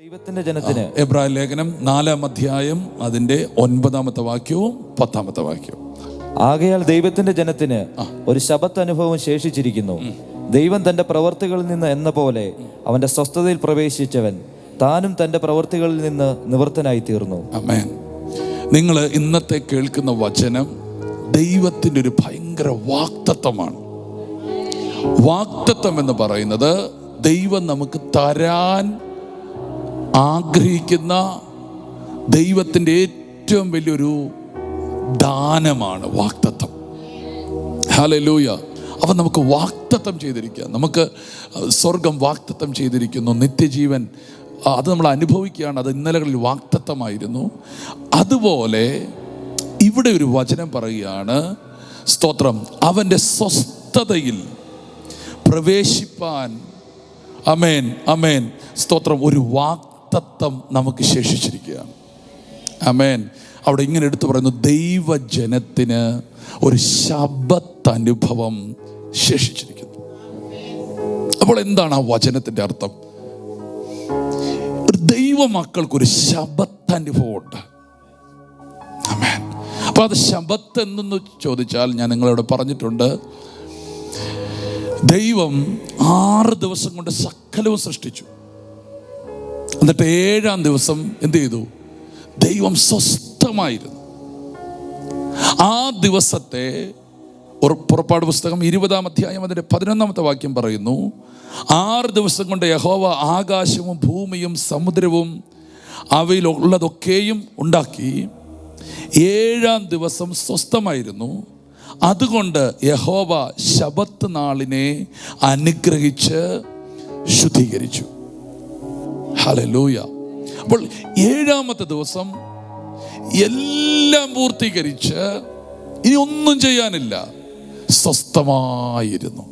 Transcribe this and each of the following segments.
ദൈവത്തിന്റെ ജനത്തിന് എബ്രായ ലേഖനം 4-ാം അധ്യായം അതിന്റെ 9-ാമത്തെ വാക്യവും 10-ാമത്തെ വാക്യവും. ആകയാൽ ദൈവത്തിന്റെ ജനത്തിന് ഒരു ശബത്ത് അനുഭവം ശേഷിച്ചിരിക്കുന്നു. ദൈവം തന്റെ പ്രവർത്തികളിൽ നിന്ന് എന്ന പോലെ അവന്റെ സ്വസ്ഥതയിൽ പ്രവേശിച്ചവൻ താനും തന്റെ പ്രവർത്തികളിൽ നിന്ന് നിവൃത്തനായി തീർന്നു. ആമേൻ. നിങ്ങൾ ഇന്നത്തെ കേൾക്കുന്ന വചനം ദൈവത്തിന്റെ ഒരു ഭയങ്കര വാഗ്ദത്തമാണ്. വാഗ്ദത്തം എന്ന് പറയുന്നത് ദൈവം നമുക്ക് തരാൻ ആഗ്രഹിക്കുന്ന ദൈവത്തിൻ്റെ ഏറ്റവും വലിയൊരു ദാനമാണ് വാഗ്ദത്തം. ഹല്ലേലൂയ. അപ്പം നമുക്ക് വാഗ്ദത്തം ചെയ്തിരിക്കുക. നമുക്ക് സ്വർഗം വാഗ്ദത്തം ചെയ്തിരിക്കുന്നു. നിത്യജീവൻ അത് നമ്മൾ അനുഭവിക്കുകയാണ്. അത് ഇന്നലകളിൽ വാഗ്ദത്തമായിരുന്നു. അതുപോലെ ഇവിടെ ഒരു വചനം പറയുകയാണ്, സ്തോത്രം, അവൻ്റെ സ്വസ്ഥതയിൽ പ്രവേശിപ്പാൻ, അമേൻ അമേൻ, സ്തോത്രം, ഒരു വാഗ്ദത്തം നമുക്ക് ശേഷിച്ചിരിക്കുകയാണ്. അമേൻ. അവിടെ ഇങ്ങനെ എടുത്തു പറയുന്നു, ദൈവജനത്തിന് ഒരു ശബത്ത് അനുഭവം ശേഷിച്ചിരിക്കുന്നു. അപ്പോൾ എന്താണ് ആ വചനത്തിന്റെ അർത്ഥം? ഒരു ദൈവ മക്കൾക്കൊരു ശബത്ത് അനുഭവം ഉണ്ട്. ആമേൻ. അപ്പൊ അത് ശബത്ത് എന്തെന്ന് ചോദിച്ചാൽ ഞാൻ നിങ്ങളോട് പറഞ്ഞിട്ടുണ്ട്, ദൈവം 6 ദിവസം കൊണ്ട് സകലവും സൃഷ്ടിച്ചു. എന്നിട്ട് 7-ാം ദിവസം എന്ത് ചെയ്തു? ദൈവം സ്വസ്ഥമായിരുന്നു. ആ ദിവസത്തെ പുറപ്പാട് പുസ്തകം 20-ാം അധ്യായം അതിൻ്റെ 11-ാമത്തെ വാക്യം പറയുന്നു, 6 ദിവസം കൊണ്ട് യഹോവ ആകാശവും ഭൂമിയും സമുദ്രവും അവയിലുള്ളതൊക്കെയും ഉണ്ടാക്കി. 7-ാം ദിവസം സ്വസ്ഥമായിരുന്നു. അതുകൊണ്ട് യഹോവ ശബത്ത് നാളിനെ അനുഗ്രഹിച്ച് ശുദ്ധീകരിച്ചു. ഹല്ലേലൂയ. അപ്പോൾ 7-ാമത്തെ ദിവസം എല്ലാം പൂർത്തീകരിച്ച് ഇനി ഒന്നും ചെയ്യാനില്ല, സ്വസ്ഥമായിരുന്നു.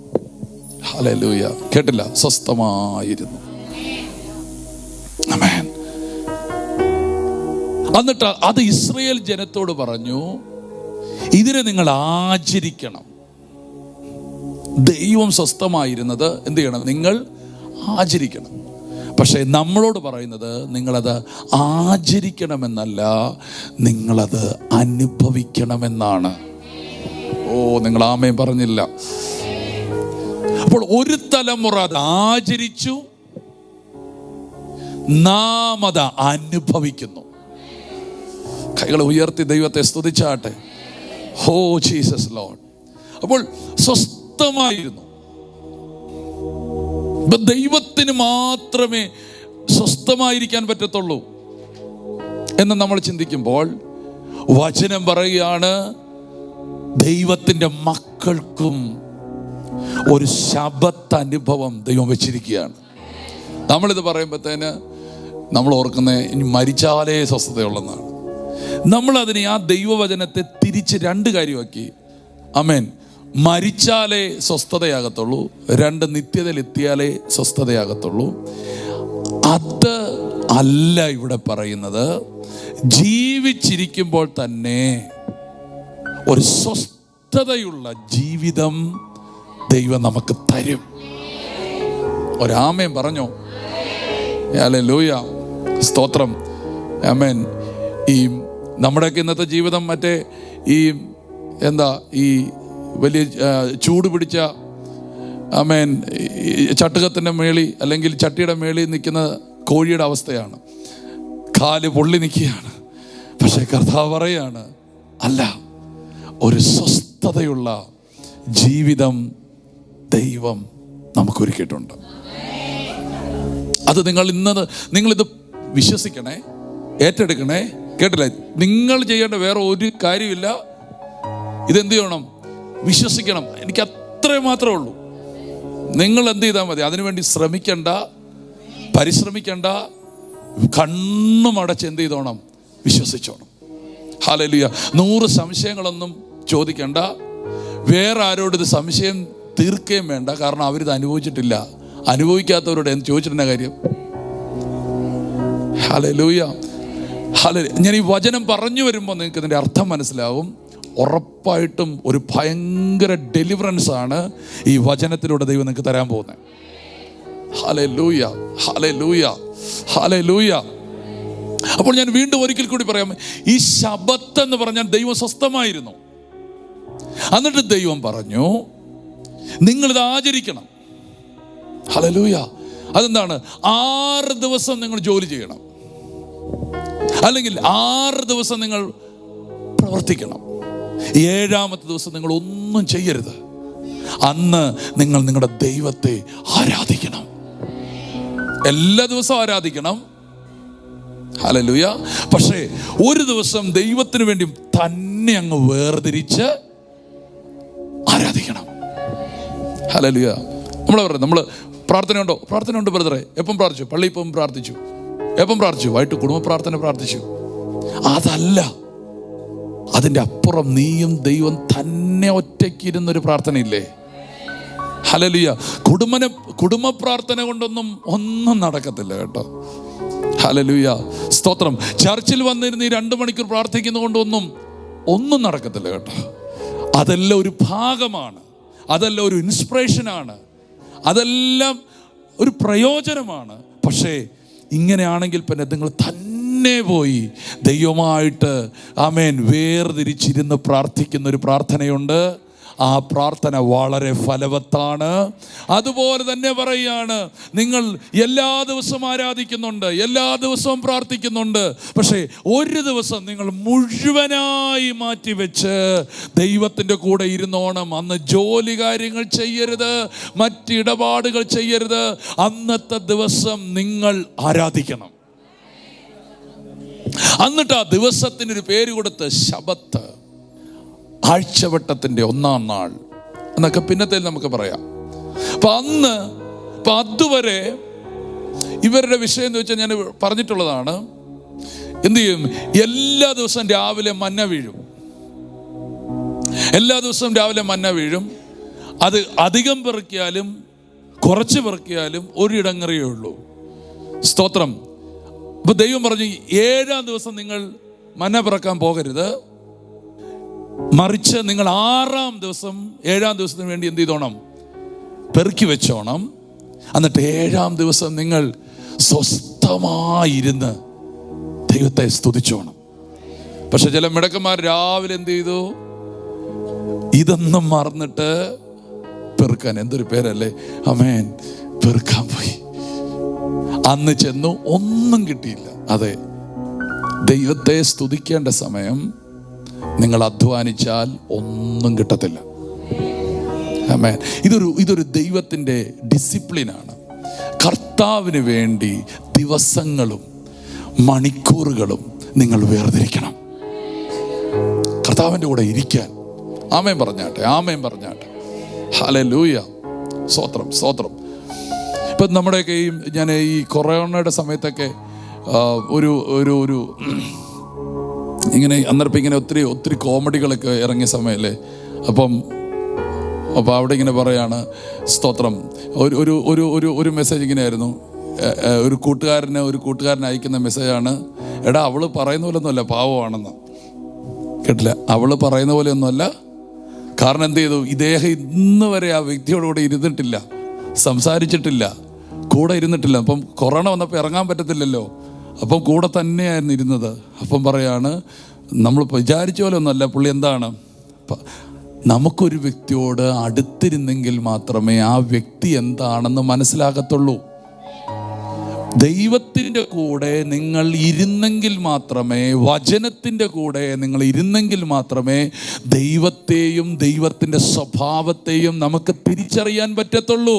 ഹല്ലേലൂയ. കേട്ടില്ല? സ്വസ്ഥമായിരുന്നു. ആമേൻ. എന്നിട്ട് അത് ഇസ്രായേൽ ജനത്തോട് പറഞ്ഞു, ഇതിനെ നിങ്ങൾ ആചരിക്കണം. ദൈവം സ്വസ്ഥമായിരുന്നത് എന്ത് ചെയ്യണം? നിങ്ങൾ ആചരിക്കണം. പക്ഷേ നമ്മളോട് പറയുന്നത് നിങ്ങളത് ആചരിക്കണമെന്നല്ല, നിങ്ങളത് അനുഭവിക്കണമെന്നാണ്. ഓ, നിങ്ങൾ ആമേൻ പറഞ്ഞില്ല. അപ്പോൾ ഒരു തലമുറ അത് ആചരിച്ചു, നാം അത് അനുഭവിക്കുന്നു. കൈകൾ ഉയർത്തി ദൈവത്തെ സ്തുതിച്ചാട്ടെ. Oh Jesus Lord. അപ്പോൾ സ്വസ്ഥമായിരുന്നു. ദൈവത്തിന് മാത്രമേ സ്വസ്ഥമായിരിക്കാൻ പറ്റത്തുള്ളൂ എന്ന് നമ്മൾ ചിന്തിക്കുമ്പോൾ വചനം പറയുകയാണ്, ദൈവത്തിൻ്റെ മക്കൾക്കും ഒരു ശബത്ത് അനുഭവം ദൈവം വെച്ചിരിക്കുകയാണ്. നമ്മളിത് പറയുമ്പോഴത്തേന് നമ്മൾ ഓർക്കുന്നത് ഇനി മരിച്ചാലേ സ്വസ്ഥതയുള്ളെന്നാണ്. നമ്മളതിനെ, ആ ദൈവവചനത്തെ തിരിച്ച് 2 കാര്യമാക്കി. ആമേൻ. മരിച്ചാലേ സ്വസ്ഥതയാകത്തുള്ളൂ, 2 നിത്യതയിൽ എത്തിയാലേ സ്വസ്ഥതയാകത്തുള്ളൂ. അത് അല്ല ഇവിടെ പറയുന്നത്. ജീവിച്ചിരിക്കുമ്പോൾ തന്നെ ഒരു സ്വസ്ഥതയുള്ള ജീവിതം ദൈവം നമുക്ക് തരും. ഒരാമേൻ പറഞ്ഞോ? ഹല്ലേലൂയ. സ്തോത്രം. ആമേൻ. ഈ നമ്മുടെയൊക്കെ ഇന്നത്തെ ജീവിതം മറ്റേ ഈ ഈ വലിയ ചൂട് പിടിച്ച, ആമേൻ, ചട്ടുകത്തിൻ്റെ മേളി അല്ലെങ്കിൽ ചട്ടിയുടെ മേളി നിൽക്കുന്ന കോഴിയുടെ അവസ്ഥയാണ്. കാല് പൊള്ളി നിൽക്കുകയാണ്. പക്ഷേ കർത്താവ് പറയാണ്, അല്ല, ഒരു സ്വസ്ഥതയുള്ള ജീവിതം ദൈവം നമുക്കൊരുക്കിയിട്ടുണ്ട്. അത് നിങ്ങളിത് വിശ്വസിക്കണേ, ഏറ്റെടുക്കണേ. കേട്ടില്ലേ? നിങ്ങൾ ചെയ്യേണ്ട വേറെ ഒരു കാര്യമില്ല. ഇതെന്ത് ചെയ്യണം? വിശ്വസിക്കണം. എനിക്ക് അത്രേ മാത്രമേ ഉള്ളൂ. നിങ്ങൾ എന്ത് ചെയ്താൽ മതി? അതിനുവേണ്ടി ശ്രമിക്കണ്ട, പരിശ്രമിക്കണ്ട, കണ്ണും അടച്ച് എന്ത് ചെയ്തോണം? വിശ്വസിച്ചോണം. ഹല്ലേലൂയ. 100 സംശയങ്ങളൊന്നും ചോദിക്കണ്ട. വേറെ ആരോട് ഇത് സംശയം തീർക്കുകയും വേണ്ട. കാരണം അവരിത് അനുഭവിച്ചിട്ടില്ല. അനുഭവിക്കാത്തവരോട് എന്ത് ചോദിച്ചിട്ടുള്ള കാര്യം? ഹല്ലേലൂയ. ഞാൻ ഈ വചനം പറഞ്ഞു വരുമ്പോൾ നിങ്ങൾക്ക് ഇതിൻ്റെ അർത്ഥം മനസ്സിലാവും. ഉറപ്പായിട്ടും ഒരു ഭയങ്കര ഡെലിവറൻസ് ആണ് ഈ വചനത്തിലൂടെ ദൈവം നിങ്ങൾക്ക് തരാൻ പോകുന്നത്. Hallelujah, hallelujah. ഹല്ലേലൂയ. അപ്പോൾ ഞാൻ വീണ്ടും ഒരിക്കൽ കൂടി പറയാം, ഈ ശബത്ത് എന്ന് പറഞ്ഞാൽ ദൈവം സ്വസ്ഥമായിരുന്നു. എന്നിട്ട് ദൈവം പറഞ്ഞു, നിങ്ങളിത് ആചരിക്കണം. ഹല്ലേലൂയ. അതെന്താണ്? 6 ദിവസം നിങ്ങൾ ജോലി ചെയ്യണം, അല്ലെങ്കിൽ 6 ദിവസം നിങ്ങൾ പ്രവർത്തിക്കണം. 7-ാമത്തെ ദിവസം നിങ്ങൾ ഒന്നും ചെയ്യരുത്. അന്ന് നിങ്ങൾ നിങ്ങളുടെ ദൈവത്തെ ആരാധിക്കണം. എല്ലാ ദിവസവും ആരാധിക്കണം. ഹല്ലേലൂയ. പക്ഷേ ഒരു ദിവസം ദൈവത്തിന് വേണ്ടി തന്നെ അങ്ങ് വേർതിരിച്ച് ആരാധിക്കണം. ഹല്ലേലൂയ. നമ്മൾ പ്രാർത്ഥനയുണ്ടോ? പ്രാർത്ഥനയുണ്ട് ബ്രദറെ. എപ്പം പ്രാർത്ഥിച്ചു? പള്ളിയിൽ ഇപ്പം പ്രാർത്ഥിച്ചു. എപ്പം പ്രാർത്ഥിച്ചു? വൈകിട്ട് കുടുംബ പ്രാർത്ഥന പ്രാർത്ഥിച്ചു. അതല്ല, അതിൻ്റെ അപ്പുറം നീയും ദൈവം തന്നെ ഒറ്റയ്ക്കിരുന്നൊരു പ്രാർത്ഥനയില്ലേ? ഹല്ലേലൂയ. കുടുംബ പ്രാർത്ഥന കൊണ്ടൊന്നും ഒന്നും നടക്കത്തില്ല കേട്ടോ. ഹല്ലേലൂയ. സ്തോത്രം. ചർച്ചിൽ വന്നിരുന്ന് ഈ 2 മണിക്കൂർ പ്രാർത്ഥിക്കുന്ന കൊണ്ടൊന്നും നടക്കത്തില്ല കേട്ടോ. അതെല്ലാം ഒരു ഭാഗമാണ്, അതെല്ലാം ഒരു ഇൻസ്പിറേഷനാണ്, അതെല്ലാം ഒരു പ്രയോജനമാണ്. പക്ഷേ ഇങ്ങനെയാണെങ്കിൽ പിന്നെ നിങ്ങൾ തന്നെ പോയി ദൈവമായിട്ട് ആമേൻ വേർതിരിച്ചിരുന്ന് പ്രാർത്ഥിക്കുന്ന ഒരു പ്രാർത്ഥനയുണ്ട്. ആ പ്രാർത്ഥന വളരെ ഫലവത്താണ്. അതുപോലെ തന്നെ പറയുകയാണ്, നിങ്ങൾ എല്ലാ ദിവസവും ആരാധിക്കുന്നുണ്ട്, എല്ലാ ദിവസവും പ്രാർത്ഥിക്കുന്നുണ്ട്. പക്ഷേ ഒരു ദിവസം നിങ്ങൾ മുഴുവനായി മാറ്റിവെച്ച് ദൈവത്തിൻ്റെ കൂടെ ഇരുന്നോണം. അന്ന് ജോലി കാര്യങ്ങൾ ചെയ്യരുത്, മറ്റിടപാടുകൾ ചെയ്യരുത്. അന്നത്തെ ദിവസം നിങ്ങൾ ആരാധിക്കണം. എന്നിട്ട് ആ ദിവസത്തിനൊരു പേര് കൊടുത്ത് ശബത്ത്, ആഴ്ചവട്ടത്തിൻ്റെ 1-ാം നാൾ എന്നൊക്കെ പിന്നത്തെ നമുക്ക് പറയാം. അപ്പൊ അതുവരെ ഇവരുടെ വിഷയം എന്ന് വെച്ചാൽ ഞാൻ പറഞ്ഞിട്ടുള്ളതാണ്. എന്ത് ചെയ്യും? എല്ലാ ദിവസവും രാവിലെ മന്ന വീഴും. എല്ലാ ദിവസവും രാവിലെ മന്ന വീഴും. അത് അധികം പെറുക്കിയാലും കുറച്ച് പെറുക്കിയാലും ഒരിടങ്ങറിയേ ഉള്ളൂ. സ്തോത്രം. അപ്പൊ ദൈവം പറഞ്ഞു, 7-ാം ദിവസം നിങ്ങൾ മന്ന പിറക്കാൻ പോകരുത്, മറിച്ച് നിങ്ങൾ 6-ാം ദിവസം 7-ാം ദിവസത്തിന് വേണ്ടി എന്ത് ചെയ്തോണം? പെറുക്കി വെച്ചോണം. എന്നിട്ട് 7-ാം ദിവസം നിങ്ങൾ സ്വസ്ഥമായിരുന്ന് ദൈവത്തെ സ്തുതിച്ചോണം. പക്ഷെ ചില മിടക്കന്മാർ രാവിലെ എന്ത് ചെയ്തു? ഇതൊന്നും മറന്നിട്ട് പെറുക്കാൻ, എന്തൊരു പേരല്ലേ, ആമേൻ, പെറുക്കാൻ പോയി. അന്ന് ചെന്നു, ഒന്നും കിട്ടിയില്ല. അതെ, ദൈവത്തെ സ്തുതിക്കേണ്ട സമയം നിങ്ങൾ അധ്വാനിച്ചാൽ ഒന്നും കിട്ടത്തില്ല. ആമേൻ. ഇതൊരു ദൈവത്തിൻ്റെ ഡിസിപ്ലിനാണ്. കർത്താവിന് വേണ്ടി ദിവസങ്ങളും മണിക്കൂറുകളും നിങ്ങൾ വേർതിരിക്കണം, കർത്താവിൻ്റെ കൂടെ ഇരിക്കാൻ. ആമേൻ പറഞ്ഞാട്ടെ, ആമേൻ പറഞ്ഞാട്ടെ. ഹല്ലേലൂയ. സ്തോത്രം, സ്തോത്രം. ഇപ്പം നമ്മുടെയൊക്കെ ഞാൻ ഈ കൊറോണയുടെ സമയത്തൊക്കെ ഒരു ഇങ്ങനെ അന്നേരം ഇങ്ങനെ ഒത്തിരി കോമഡികളൊക്കെ ഇറങ്ങിയ സമയമല്ലേ. അപ്പോൾ അവിടെ ഇങ്ങനെ പറയാണ്, സ്തോത്രം, ഒരു മെസ്സേജ് ഇങ്ങനെയായിരുന്നു. ഒരു കൂട്ടുകാരൻ അയക്കുന്ന മെസ്സേജാണ്, എടാ അവള് പറയുന്ന പോലെ ഒന്നുമല്ല, പാവമാണെന്ന്. കേട്ടില്ല? അവള് പറയുന്ന പോലെ ഒന്നുമല്ല. കാരണം എന്ത് ചെയ്തു? ഇദ്ദേഹം ഇന്ന് വരെ ആ വ്യക്തിയോടുകൂടെ ഇരുന്നിട്ടില്ല, സംസാരിച്ചിട്ടില്ല, കൂടെ ഇരുന്നിട്ടില്ല. അപ്പം കൊറോണ വന്നപ്പോൾ ഇറങ്ങാൻ പറ്റത്തില്ലല്ലോ, അപ്പം കൂടെ തന്നെയായിരുന്നു ഇരുന്നത്. അപ്പം പറയാണ്, നമ്മൾ വിചാരിച്ച പോലെ ഒന്നുമല്ല പുള്ളി. എന്താണ്? നമുക്കൊരു വ്യക്തിയോട് അടുത്തിരുന്നെങ്കിൽ മാത്രമേ ആ വ്യക്തി എന്താണെന്ന് മനസ്സിലാകത്തുള്ളൂ. ദൈവത്തിൻ്റെ കൂടെ നിങ്ങൾ ഇരുന്നെങ്കിൽ മാത്രമേ, വചനത്തിൻ്റെ കൂടെ നിങ്ങൾ ഇരുന്നെങ്കിൽ മാത്രമേ ദൈവത്തെയും ദൈവത്തിൻ്റെ സ്വഭാവത്തെയും നമുക്ക് തിരിച്ചറിയാൻ പറ്റത്തുള്ളൂ.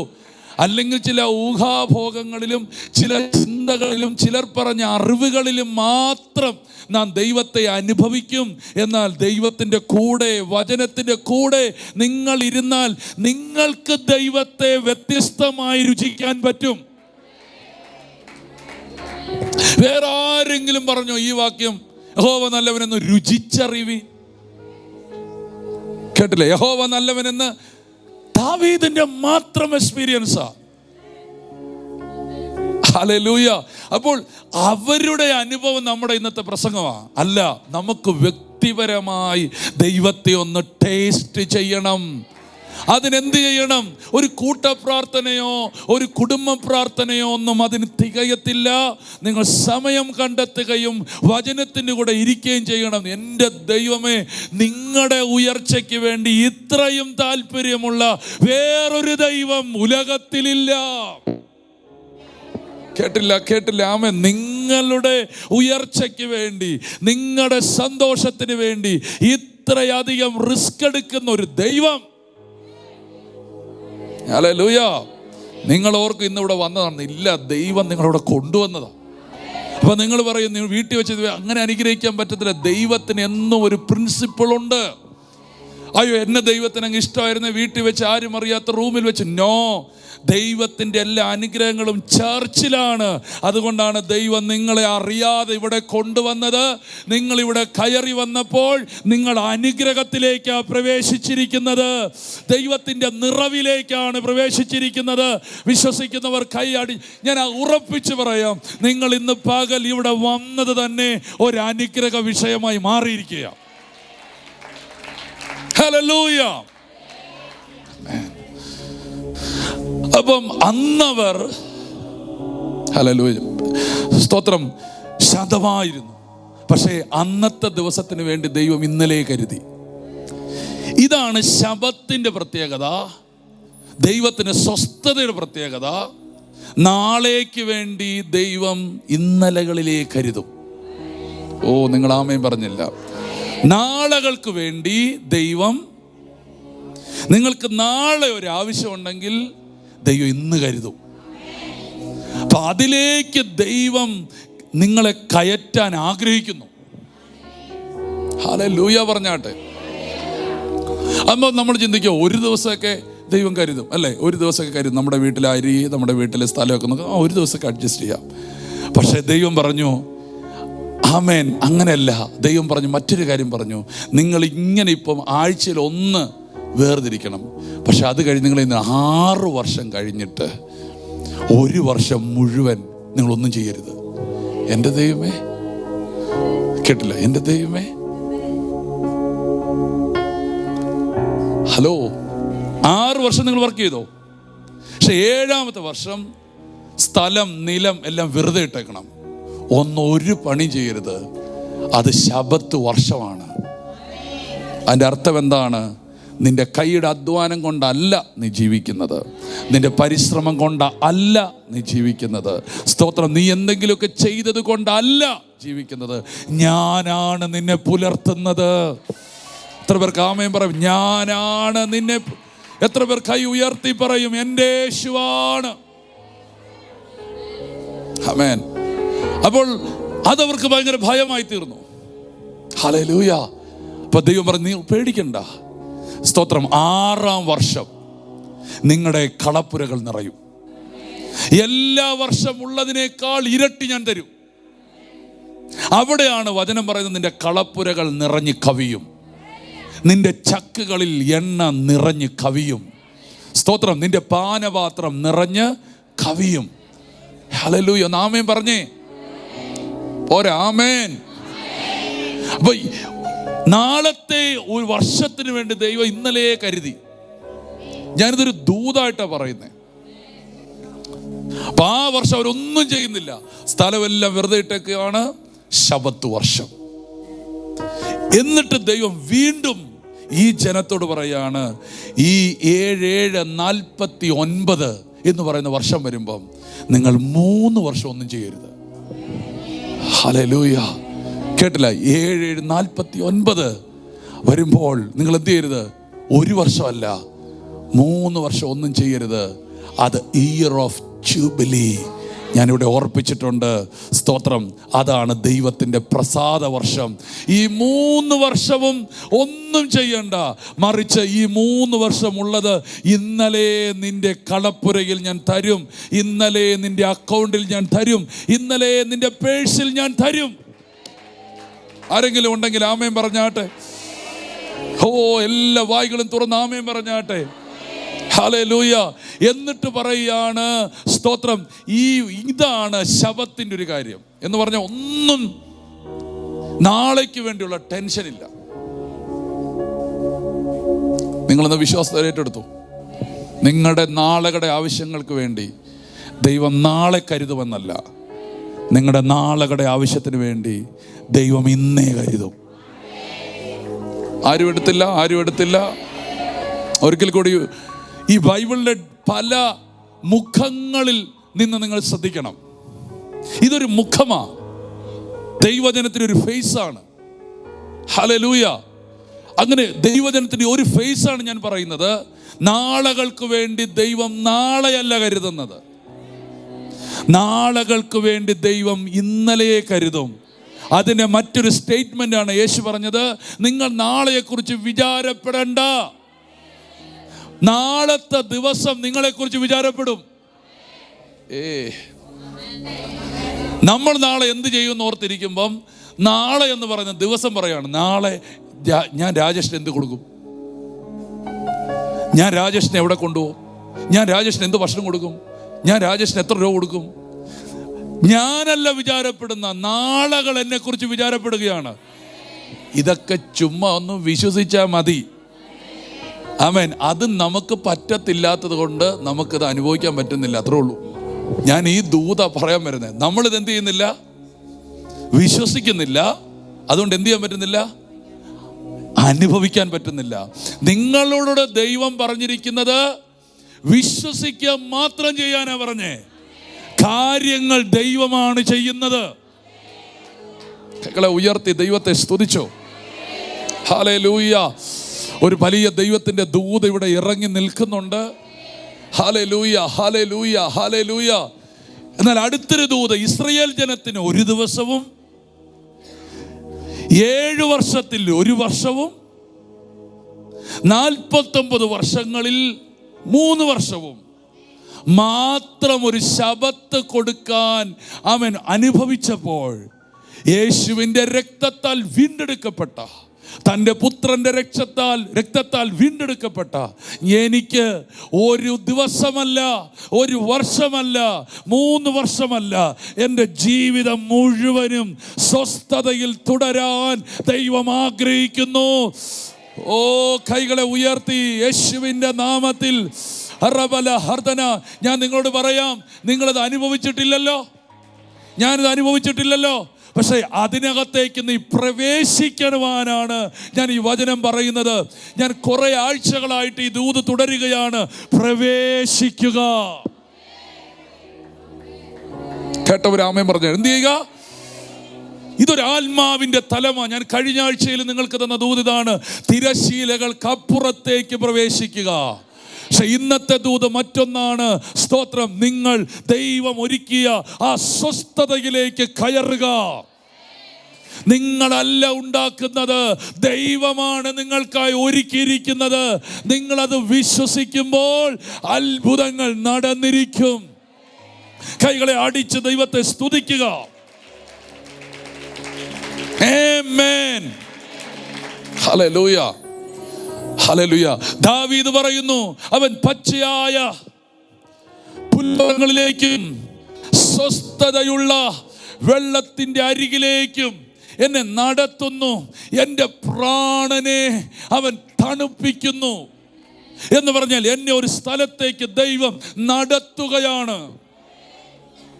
അല്ലെങ്കിൽ ചില ഊഹാഭോഗങ്ങളിലും ചില ചിന്തകളിലും ചിലർ പറഞ്ഞ അറിവുകളിലും മാത്രം നാം ദൈവത്തെ അനുഭവിക്കും. എന്നാൽ ദൈവത്തിൻ്റെ കൂടെ, വചനത്തിൻ്റെ കൂടെ നിങ്ങൾ ഇരുന്നാൽ നിങ്ങൾക്ക് ദൈവത്തെ വ്യത്യസ്തമായി രുചിക്കാൻ പറ്റും. വേറെ ആരെങ്കിലും പറഞ്ഞോ ഈ വാക്യം? യഹോവ നല്ലവനെന്ന് രുചിച്ചറിവി. കേട്ടില്ലേ? യഹോവ നല്ലവനെന്ന് ദാവീദിന്റെ മാത്രം എക്സ്പീരിയൻസാ. ഹല്ലേലൂയ. അപ്പോൾ അവരുടെ അനുഭവം നമ്മുടെ ഇന്നത്തെ പ്രസംഗമാ അല്ല. നമുക്ക് വ്യക്തിപരമായി ദൈവത്തെ ഒന്ന് ടേസ്റ്റ് ചെയ്യണം. അതിനെന്ത് ചെയ്യണം? ഒരു കൂട്ടപ്രാർത്ഥനയോ ഒരു കുടുംബ പ്രാർത്ഥനയോ ഒന്നും അതിന് തികയത്തില്ല. നിങ്ങൾ സമയം കണ്ടെത്തുകയും വചനത്തിൻ്റെ കൂടെ ഇരിക്കുകയും ചെയ്യണം. എൻ്റെ ദൈവമേ, നിങ്ങളുടെ ഉയർച്ചയ്ക്ക് വേണ്ടി ഇത്രയും താല്പര്യമുള്ള വേറൊരു ദൈവം ഉലകത്തിലില്ല. കേട്ടില്ല ആമേൻ. നിങ്ങളുടെ ഉയർച്ചയ്ക്ക് വേണ്ടി, നിങ്ങളുടെ സന്തോഷത്തിന് വേണ്ടി ഇത്രയധികം റിസ്ക് എടുക്കുന്ന ഒരു ദൈവം. ഹല്ലേലൂയ. നിങ്ങൾ ഓർക്കും ഇന്നിവിടെ വന്നതാണ്. ഇല്ല, ദൈവം നിങ്ങളിവിടെ കൊണ്ടുവന്നതാണ്. അപ്പൊ നിങ്ങൾ പറയും നിങ്ങൾ വീട്ടിൽ വെച്ച് അങ്ങനെ അനുഗ്രഹിക്കാൻ പറ്റത്തില്ല. ദൈവത്തിന് എന്നും ഒരു പ്രിൻസിപ്പിൾ ഉണ്ട്. അയ്യോ, എന്നെ ദൈവത്തിന് അങ്ങ് ഇഷ്ടമായിരുന്നു, വീട്ടിൽ വെച്ച് ആരും അറിയാത്ത റൂമിൽ വെച്ച്. നോ, ദൈവത്തിൻ്റെ എല്ലാ അനുഗ്രഹങ്ങളും ചർച്ചിലാണ്. അതുകൊണ്ടാണ് ദൈവം നിങ്ങളെ അറിയാതെ ഇവിടെ കൊണ്ടുവന്നത്. നിങ്ങളിവിടെ കയറി വന്നപ്പോൾ നിങ്ങൾ അനുഗ്രഹത്തിലേക്കാണ് പ്രവേശിച്ചിരിക്കുന്നത്. ദൈവത്തിൻ്റെ നിറവിലേക്കാണ് പ്രവേശിച്ചിരിക്കുന്നത്. വിശ്വസിക്കുന്നവർ കൈയടി. ഞാൻ ഉറപ്പിച്ച് പറയാം, നിങ്ങൾ ഇന്ന് പകൽ ഇവിടെ വന്നത് തന്നെ ഒരു അനുഗ്രഹ വിഷയമായി മാറിയിരിക്കുകയാണ്. ഹല്ലേലൂയ. അപ്പം അന്നവർ, ഹല്ലേലൂയ, സ്തോത്രം, ശതമായിരുന്നു. പക്ഷേ അന്നത്തെ ദിവസത്തിന് വേണ്ടി ദൈവം ഇന്നലെ കരുതി. ഇതാണ് ശബത്തിന്റെ പ്രത്യേകത, ദൈവത്തിന് സ്വസ്ഥതയുടെ പ്രത്യേകത. നാളേക്ക് വേണ്ടി ദൈവം ഇന്നലകളിലേക്ക് കരുതും. ഓ, നിങ്ങൾ ആമേൻ പറഞ്ഞില്ല. നാളകൾക്ക് വേണ്ടി ദൈവം, നിങ്ങൾക്ക് നാളെ ഒരു ആവശ്യമുണ്ടെങ്കിൽ ദൈവം ഇന്ന് കരുതും. അപ്പൊ അതിലേക്ക് ദൈവം നിങ്ങളെ കയറ്റാൻ ആഗ്രഹിക്കുന്നു. ഹല്ലേലൂയ പറഞ്ഞാട്ടെ. അപ്പോൾ നമ്മൾ ചിന്തിക്കുക, ഒരു ദിവസമൊക്കെ ദൈവം കരുതും അല്ലേ? ഒരു ദിവസമൊക്കെ കരുതും. നമ്മുടെ വീട്ടിലെ അരി, നമ്മുടെ വീട്ടിലെ സ്ഥലമൊക്കെ നമുക്ക് ഒരു ദിവസമൊക്കെ അഡ്ജസ്റ്റ് ചെയ്യാം. പക്ഷേ ദൈവം പറഞ്ഞു, ആമേൻ, അങ്ങനെയല്ല. ദൈവം പറഞ്ഞു, മറ്റൊരു കാര്യം പറഞ്ഞു. നിങ്ങൾ ഇങ്ങനെ ഇപ്പം ആഴ്ചയിൽ ഒന്ന് വേർതിരിക്കണം. പക്ഷെ അത് കഴിഞ്ഞ് നിങ്ങൾ ഇന്ന് 6 വർഷം കഴിഞ്ഞിട്ട് 1 വർഷം മുഴുവൻ നിങ്ങളൊന്നും ചെയ്യരുത്. എൻ്റെ ദൈവമേ, കേട്ടില്ല? എൻ്റെ ദൈവമേ, ഹലോ, 6 വർഷം നിങ്ങൾ വർക്ക് ചെയ്തോ? പക്ഷെ 7ാമത്തെ വർഷം സ്ഥലം, നിലം എല്ലാം വെറുതെ ഇട്ടേക്കണം. ഒരു പണി ചെയ്യരുത്. അത് ശബത്ത് വർഷമാണ്. അതിൻ്റെ അർത്ഥം എന്താണ്? നിന്റെ കൈയുടെ അധ്വാനം കൊണ്ടല്ല നീ ജീവിക്കുന്നത്, നിന്റെ പരിശ്രമം കൊണ്ടല്ല നീ ജീവിക്കുന്നത്. സ്തോത്രം, നീ എന്തെങ്കിലുമൊക്കെ ചെയ്തത് കൊണ്ടല്ല ജീവിക്കുന്നത്. ഞാനാണ് നിന്നെ പുലർത്തുന്നത്. എത്ര പേർക്ക് ആമേൻ പറയും? ഞാനാണ് നിന്നെ. എത്ര പേർ കൈ ഉയർത്തി പറയും, എൻ്റെ യേശുവാണ്? ആമേൻ. അപ്പോൾ അതവർക്ക് ഭയങ്കര ഭയമായി തീർന്നു. ഹല്ലേലൂയ. അപ്പൊ ദൈവം പറഞ്ഞു, നീ പേടിക്കണ്ട. സ്തോത്രം, 6ാം വർഷം നിങ്ങളുടെ കളപ്പുരകൾ നിറയും. എല്ലാ വർഷം ഉള്ളതിനേക്കാൾ ഇരട്ടി ഞാൻ തരും. അവിടെയാണ് വചനം പറയുന്നത്, നിന്റെ കളപ്പുരകൾ നിറഞ്ഞ് കവിയും, നിന്റെ ചക്കുകളിൽ എണ്ണ നിറഞ്ഞ് കവിയും. സ്തോത്രം, നിന്റെ പാനപാത്രം നിറഞ്ഞ് കവിയും. ഹല്ലേലൂയ. ആമേൻ പറഞ്ഞേ പോരാ? ആമേൻ. അപ്പൊ നാളത്തെ ഒരു വർഷത്തിന് വേണ്ടി ദൈവം ഇന്നലെ കരുതി. ഞാനിതൊരു ദൂതായിട്ടാണ് പറയുന്നത്. അപ്പൊ ആ വർഷം അവരൊന്നും ചെയ്യുന്നില്ല, സ്ഥലമെല്ലാം വെറുതെ ഇട്ടൊക്കെയാണ്. ശബത്ത് വർഷം. എന്നിട്ട് ദൈവം വീണ്ടും ഈ ജനത്തോട് പറയാണ്, ഈ 7-7-49 എന്ന് പറയുന്ന വർഷം വരുമ്പം നിങ്ങൾ 3 വർഷം ഒന്നും ചെയ്യരുത്. ഹല്ലേലൂയ. കേട്ടില്ല? 7-7-49 വരുമ്പോൾ നിങ്ങൾ എന്ത് ചെയ്യരുത്? 1 വർഷമല്ല, 3 വർഷം ഒന്നും ചെയ്യരുത്. അത് ഇയർ ഓഫ് ജൂബിലി. ഞാനിവിടെ ഓർപ്പിച്ചിട്ടുണ്ട്. സ്തോത്രം, അതാണ് ദൈവത്തിൻ്റെ പ്രസാദ വർഷം. ഈ 3 വർഷവും ഒന്നും ചെയ്യണ്ട, മറിച്ച് ഈ 3 വർഷമുള്ളത് ഇന്നലെ നിന്റെ കളപ്പുരയിൽ ഞാൻ തരും, ഇന്നലെ നിന്റെ അക്കൗണ്ടിൽ ഞാൻ തരും, ഇന്നലെ നിന്റെ പേഴ്സിൽ ഞാൻ തരും. ആരെങ്കിലും ഉണ്ടെങ്കിൽ ആമേൻ പറഞ്ഞാട്ടെ. ഓ, എല്ലാ വായ്കളും തുറന്ന് ആമേൻ പറഞ്ഞാട്ടെ. ഹല്ലേലൂയ. എന്നിട്ട് പറയുകയാണ്, സ്തോത്രം, ഇതാണ് ശബത്തിന്റെ ഒരു കാര്യം എന്ന് പറഞ്ഞാൽ ഒന്നും നാളേക്ക് വേണ്ടിയുള്ള ടെൻഷൻ ഇല്ല. നിങ്ങളെന്ന് വിശ്വാസത്തോടെ ഏറ്റെടുത്തു. നിങ്ങളുടെ നാളെയുടെ ആവശ്യങ്ങൾക്ക് വേണ്ടി ദൈവം നാളെ കരുതുമെന്നല്ല, നിങ്ങളുടെ നാളെയുടെ ആവശ്യത്തിന് വേണ്ടി ദൈവം ഇന്നേ കരുതും. ആരും എടുത്തില്ല. ഒരിക്കൽ കൂടി ഈ ബൈബിളിലെ പല മുഖങ്ങളിൽ നിന്ന് നിങ്ങൾ ശ്രദ്ധിക്കണം. ഇതൊരു മുഖമാ, ദൈവജനത്തിൻ്റെ ഒരു ഫേസാണ്. ഹല്ലേലൂയ. അങ്ങനെ ദൈവജനത്തിൻ്റെ ഒരു ഫേസാണ് ഞാൻ പറയുന്നത്. നാളകൾക്ക് വേണ്ടി ദൈവം നാളെയല്ല കരുതുന്നത്, നാളകൾക്ക് വേണ്ടി ദൈവം ഇന്നലെയെ കരുതും. അതിൻ്റെ മറ്റൊരു സ്റ്റേറ്റ്മെന്റ് ആണ് യേശു പറഞ്ഞത്, നിങ്ങൾ നാളെയെക്കുറിച്ച് വിചാരപ്പെടണ്ട, നാളത്തെ ദിവസം നിങ്ങളെക്കുറിച്ച് വിചാരപ്പെടും. നമ്മൾ നാളെ എന്ത് ചെയ്യുമെന്ന് ഓർത്തിരിക്കുമ്പം നാളെ എന്ന് പറയുന്ന ദിവസം പറയാണ്, നാളെ ഞാൻ രാജേഷിന് എന്ത് കൊടുക്കും, ഞാൻ രാജേഷിനെ എവിടെ കൊണ്ടുപോകും, ഞാൻ രാജേഷിന് എന്ത് ഭക്ഷണം കൊടുക്കും, ഞാൻ രാജേഷിന് എത്ര രൂപ കൊടുക്കും. ഞാനല്ല വിചാരപ്പെടുന്ന, നാളകൾ എന്നെ കുറിച്ച് വിചാരപ്പെടുകയാണ്. ഇതൊക്കെ ചുമ്മാ ഒന്ന് വിശ്വസിച്ചാൽ മതി. ആമേൻ. അത് നമുക്ക് പറ്റത്തില്ലാത്തത് കൊണ്ട് നമുക്കിത് അനുഭവിക്കാൻ പറ്റുന്നില്ല, അത്രേ ഉള്ളൂ. ഞാൻ ഈ ദൂത പറയാൻ വരുന്നത്, നമ്മളിത് എന്ത് ചെയ്യുന്നില്ല, വിശ്വസിക്കുന്നില്ല. അതുകൊണ്ട് എന്ത് ചെയ്യാൻ പറ്റുന്നില്ല, അനുഭവിക്കാൻ പറ്റുന്നില്ല. നിങ്ങളോട് ദൈവം പറഞ്ഞിരിക്കുന്നത് വിശ്വസിക്കുക മാത്രം ചെയ്യാനാ പറഞ്ഞേ. കാര്യങ്ങൾ ദൈവമാണ് ചെയ്യുന്നത്. കൈകളെ ഉയർത്തി ദൈവത്തെ സ്തുതിച്ചോ. ഹല്ലേലൂയ. ഒരു വലിയ ദൈവത്തിന്റെ ദൂത ഇവിടെ ഇറങ്ങി നിൽക്കുന്നുണ്ട്. Hallelujah, hallelujah, hallelujah. എന്നാൽ അടുത്തൊരു ദൂത ഇസ്രായേൽ ജനത്തിന് ഒരു ദിവസവും 7 വർഷത്തിൽ 1 വർഷവും 49 വർഷങ്ങളിൽ 3 വർഷവും മാത്രം ഒരു ശബത്ത് കൊടുക്കാൻ അവൻ അനുഭവിച്ചപ്പോൾ, യേശുവിൻ്റെ രക്തത്താൽ വീണ്ടെടുക്കപ്പെട്ട, തൻ്റെ പുത്രൻ്റെ രക്തത്താൽ വീണ്ടെടുക്കപ്പെട്ട എനിക്ക് ഒരു ദിവസമല്ല, 1 വർഷമല്ല, 3 വർഷമല്ല, എൻ്റെ ജീവിതം മുഴുവനും സ്വസ്ഥതയിൽ തുടരാൻ ദൈവം ആഗ്രഹിക്കുന്നു. ഓ, കൈകളെ ഉയർത്തി യേശുവിൻ്റെ നാമത്തിൽ ഞാൻ നിങ്ങളോട് പറയാം, നിങ്ങളത് അനുഭവിച്ചിട്ടില്ലല്ലോ, ഞാനിത് അനുഭവിച്ചിട്ടില്ലല്ലോ. പക്ഷേ അതിനകത്തേക്ക് നീ പ്രവേശിക്കുവാനാണ് ഞാൻ ഈ വചനം പറയുന്നത്. ഞാൻ കുറെ ആഴ്ചകളായിട്ട് ഈ ദൂത് തുടരുകയാണ്. പ്രവേശിക്കുക. കേട്ടവർ ആമേൻ പറഞ്ഞു. എന്ത് ചെയ്യുക? ഇതൊരു ആത്മാവിന്റെ തലമാണ്. ഞാൻ കഴിഞ്ഞ ആഴ്ചയിൽ നിങ്ങൾക്ക് തന്ന ദൂത് ഇതാണ്, തിരശീലകൾക്കപ്പുറത്തേക്ക് പ്രവേശിക്കുക. പക്ഷെ ഇന്നത്തെ ദൂത് മറ്റൊന്നാണ്. സ്തോത്രം. നിങ്ങൾ ദൈവം ഒരുക്കിയ ആ സ്വസ്ഥതയിലേക്ക് കയറുക. നിങ്ങളല്ല ഉണ്ടാക്കുന്നത്, ദൈവമാണ് നിങ്ങൾക്കായി ഒരുക്കിയിരിക്കുന്നത്. നിങ്ങളത് വിശ്വസിക്കുമ്പോൾ അത്ഭുതങ്ങൾ നടന്നിരിക്കും. കൈകളെ അടിച്ച് ദൈവത്തെ സ്തുതിക്കുക. ആമേൻ. ഹല്ലേലൂയ, ഹല്ലേലൂയ. ദാവീദ് പറയുന്നു, അവൻ പച്ചയായ പുൽപ്പുറങ്ങളിലേക്കും സ്വസ്ഥതയുള്ള വെള്ളത്തിന്റെ അരികിലേക്കും എന്നെ നടത്തുന്നു, എൻ്റെ പ്രാണനെ അവൻ തണുപ്പിക്കുന്നു. എന്ന് പറഞ്ഞാൽ എന്നെ ഒരു സ്ഥലത്തേക്ക് ദൈവം നടത്തുകയാണ്.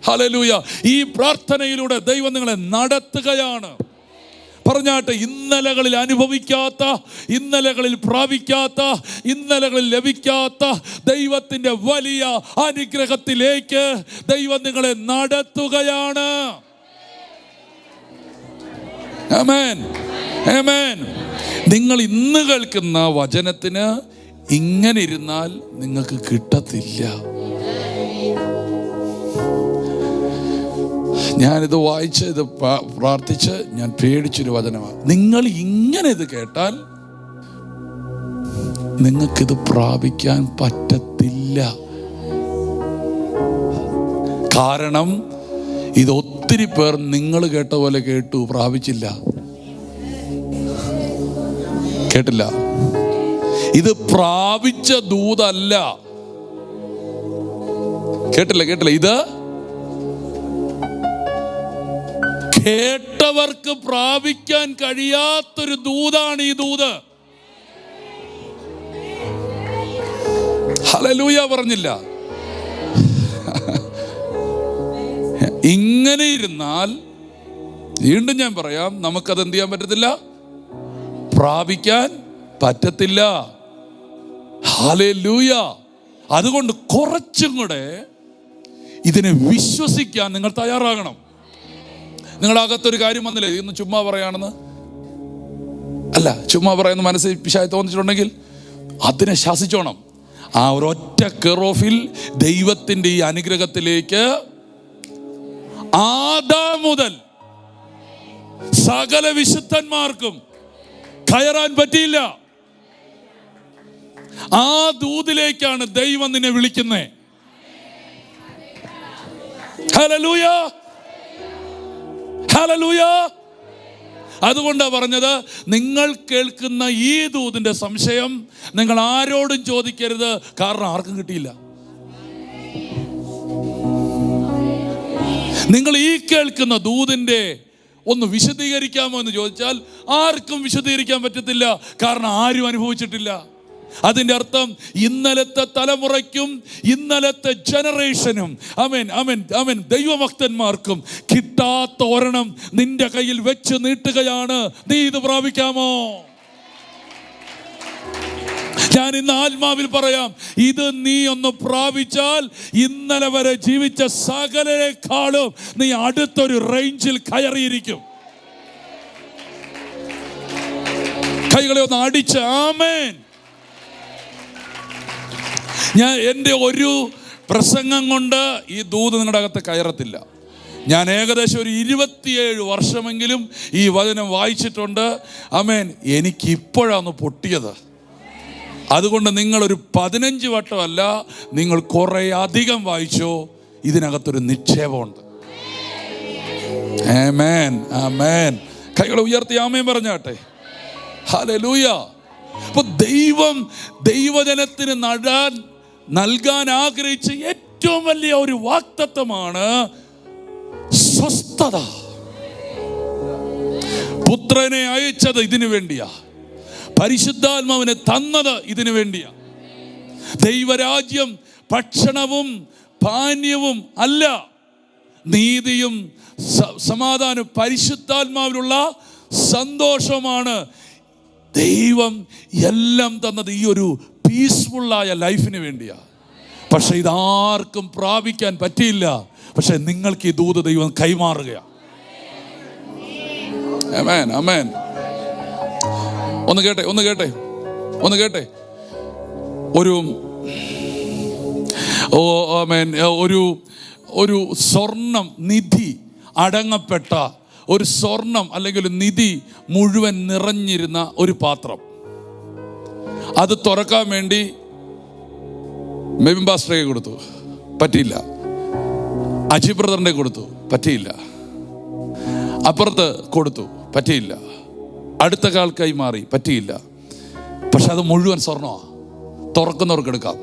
ഹല്ലേലൂയ. ഈ പ്രാർത്ഥനയിലൂടെ ദൈവം നിങ്ങളെ നടത്തുകയാണ്. പറഞ്ഞാട്ടെ, ഇന്നലകളിൽ അനുഭവിക്കാത്ത, ഇന്നലകളിൽ പ്രാപിക്കാത്ത, ഇന്നലകളിൽ ലഭിക്കാത്ത ദൈവത്തിൻ്റെ വലിയ അനുഗ്രഹത്തിലേക്ക് ദൈവം നിങ്ങളെ നടത്തുകയാണ്. ആമേൻ, ആമേൻ. നിങ്ങൾ ഇന്ന് കേൾക്കുന്ന വചനത്തിന് ഇങ്ങനെ ഇരുന്നാൽ നിങ്ങൾക്ക് കിട്ടത്തില്ല. ഞാനിത് വായിച്ച് ഇത് പ്രാർത്ഥിച്ച് ഞാൻ പേടിച്ചൊരു വചനമാണ്. നിങ്ങൾ ഇങ്ങനെ ഇത് കേട്ടാൽ നിങ്ങൾക്കിത് പ്രാപിക്കാൻ പറ്റത്തില്ല. കാരണം ഇത് ഒത്തിരി പേർ നിങ്ങൾ കേട്ട പോലെ കേട്ടു, പ്രാപിച്ചില്ല. കേട്ടില്ല. ഇത് പ്രാപിച്ച ദൂതല്ല. കേട്ടില്ല. ഇത് കേട്ടവർക്ക് പ്രാപിക്കാൻ കഴിയാത്തൊരു ദൂതാണ് ഈ ദൂത്. ഹല്ലേലൂയ പറഞ്ഞില്ല. ഇങ്ങനെ ഇരുന്നാൽ വീണ്ടും ഞാൻ പറയാം, നമുക്കത് എന്ത് ചെയ്യാൻ പറ്റത്തില്ല, പ്രാപിക്കാൻ പറ്റത്തില്ല. ഹല്ലേലൂയ. അതുകൊണ്ട് കുറച്ചും കൂടെ ഇതിനെ വിശ്വസിക്കാൻ നിങ്ങൾ തയ്യാറാകണം. നിങ്ങളുടെ അകത്തൊരു കാര്യം വന്നില്ലേ, ഇന്ന് ചുമ്മാ പറയാണെന്ന് അല്ല, ചുമ്മാ പറയുന്ന മനസ്സിൽ പിശാച് തോന്നിച്ചിട്ടുണ്ടെങ്കിൽ അതിനെ ശാസിച്ചോണം. ആ ഒരൊറ്റ കെറോഫിൽ ദൈവത്തിന്റെ ഈ അനുഗ്രഹത്തിലേക്ക് ആദാം മുതൽ സകല വിശുദ്ധന്മാർക്കും കയറാൻ പറ്റിയില്ല. ആ ദൂതിലേക്കാണ് ദൈവം നിന്നെ വിളിക്കുന്നത്. Hallelujah, hallelujah. അതുകൊണ്ടാണ് പറഞ്ഞത്, നിങ്ങൾ കേൾക്കുന്ന ഈ ദൂതിന്റെ സംശയം നിങ്ങൾ ആരോടും ചോദിക്കരുത്, കാരണം ആർക്കും കിട്ടിയില്ല. നിങ്ങൾ ഈ കേൾക്കുന്ന ദൂതിന്റെ ഒന്ന് വിശദീകരിക്കാമോ എന്ന് ചോദിച്ചാൽ ആർക്കും വിശദീകരിക്കാൻ പറ്റത്തില്ല, കാരണം ആരും അനുഭവിച്ചിട്ടില്ല. അതിൻ്റെ അർത്ഥം ഇന്നലത്തെ തലമുറയ്ക്കും ഇന്നലത്തെ ജനറേഷനും ആമേൻ ആമേൻ ആമേൻ ദൈവഭക്തന്മാർക്കും കിട്ടാത്ത ഒരെണ്ണം നിന്റെ കയ്യിൽ വെച്ച് നീട്ടുകയാണ്. നീ ഇത് പ്രാപിക്കാമോ? ഞാൻ ഇന്ന് ആത്മാവിൽ പറയാം, ഇത് നീ ഒന്ന് പ്രാപിച്ചാൽ ഇന്നലെ വരെ ജീവിച്ച സകലരെക്കാളും നീ അടുത്തൊരു റേഞ്ചിൽ കയറിയിരിക്കും. കൈകളെ ഒന്ന് അടിച്ച് ആമേൻ. ഞാൻ എൻ്റെ ഒരു പ്രസംഗം കൊണ്ട് ഈ ദൂത് നിങ്ങളുടെ അകത്ത് കയറത്തില്ല. ഞാൻ ഏകദേശം ഒരു 27 വർഷമെങ്കിലും ഈ വചനം വായിച്ചിട്ടുണ്ട്. ആമേൻ. എനിക്കിപ്പോഴാണ് പൊട്ടിയത്. അതുകൊണ്ട് നിങ്ങളൊരു 15 വട്ടമല്ല, നിങ്ങൾ കുറേ അധികം വായിച്ചോ, ഇതിനകത്തൊരു നിക്ഷേപമുണ്ട്. ആമേൻ, ആമേൻ. കൈകളെ ഉയർത്തി ആമേൻ പറഞ്ഞാട്ടെ. ഹല്ലേലൂയ. അപ്പൊ ദൈവം ദൈവജനത്തിന് നൽകാൻ ആഗ്രഹിച്ച ഏറ്റവും വലിയ ഒരു വാഗ്ദത്തമാണ് സ്വസ്ഥത. പുത്രനെ അയച്ചത് ഇതിനു വേണ്ടിയാ, പരിശുദ്ധാത്മാവിനെ തന്നത് ഇതിനു വേണ്ടിയാ. ദൈവരാജ്യം ഭക്ഷണവും പാനീയവും അല്ല, നീതിയും സമാധാനവും പരിശുദ്ധാത്മാവിലുള്ള സന്തോഷമാണ്. ദൈവം എല്ലാം തന്നത് ഈ ഒരു പീസ്ഫുള്ളായ ലൈഫിന് വേണ്ടിയാ. പക്ഷെ ഇതാർക്കും പ്രാപിക്കാൻ പറ്റിയില്ല. പക്ഷെ നിങ്ങൾക്ക് ഈ ദൂത് ദൈവം കൈമാറുകയാണ്. ആമേൻ, ആമേൻ. ഒന്ന് കേട്ടെ. ഒരു സ്വർണം നിധി അടങ്ങപ്പെട്ട ഒരു സ്വർണം അല്ലെങ്കിൽ ഒരു നിധി മുഴുവൻ നിറഞ്ഞിരുന്ന ഒരു പാത്രം, അത് തുറക്കാൻ വേണ്ടി മെബിൻ പാസ്റ്ററെ കൊടുത്തു, പറ്റിയില്ല. അജി ബ്രദറിന്റെ കൊടുത്തു, പറ്റിയില്ല. അപ്പുറത്ത് കൊടുത്തു, പറ്റിയില്ല. അടുത്ത കാൽ കൈമാറി, പറ്റിയില്ല. പക്ഷെ അത് മുഴുവൻ സ്വർണ്ണമാണ്, തുറക്കുന്നവർക്ക് എടുക്കാം.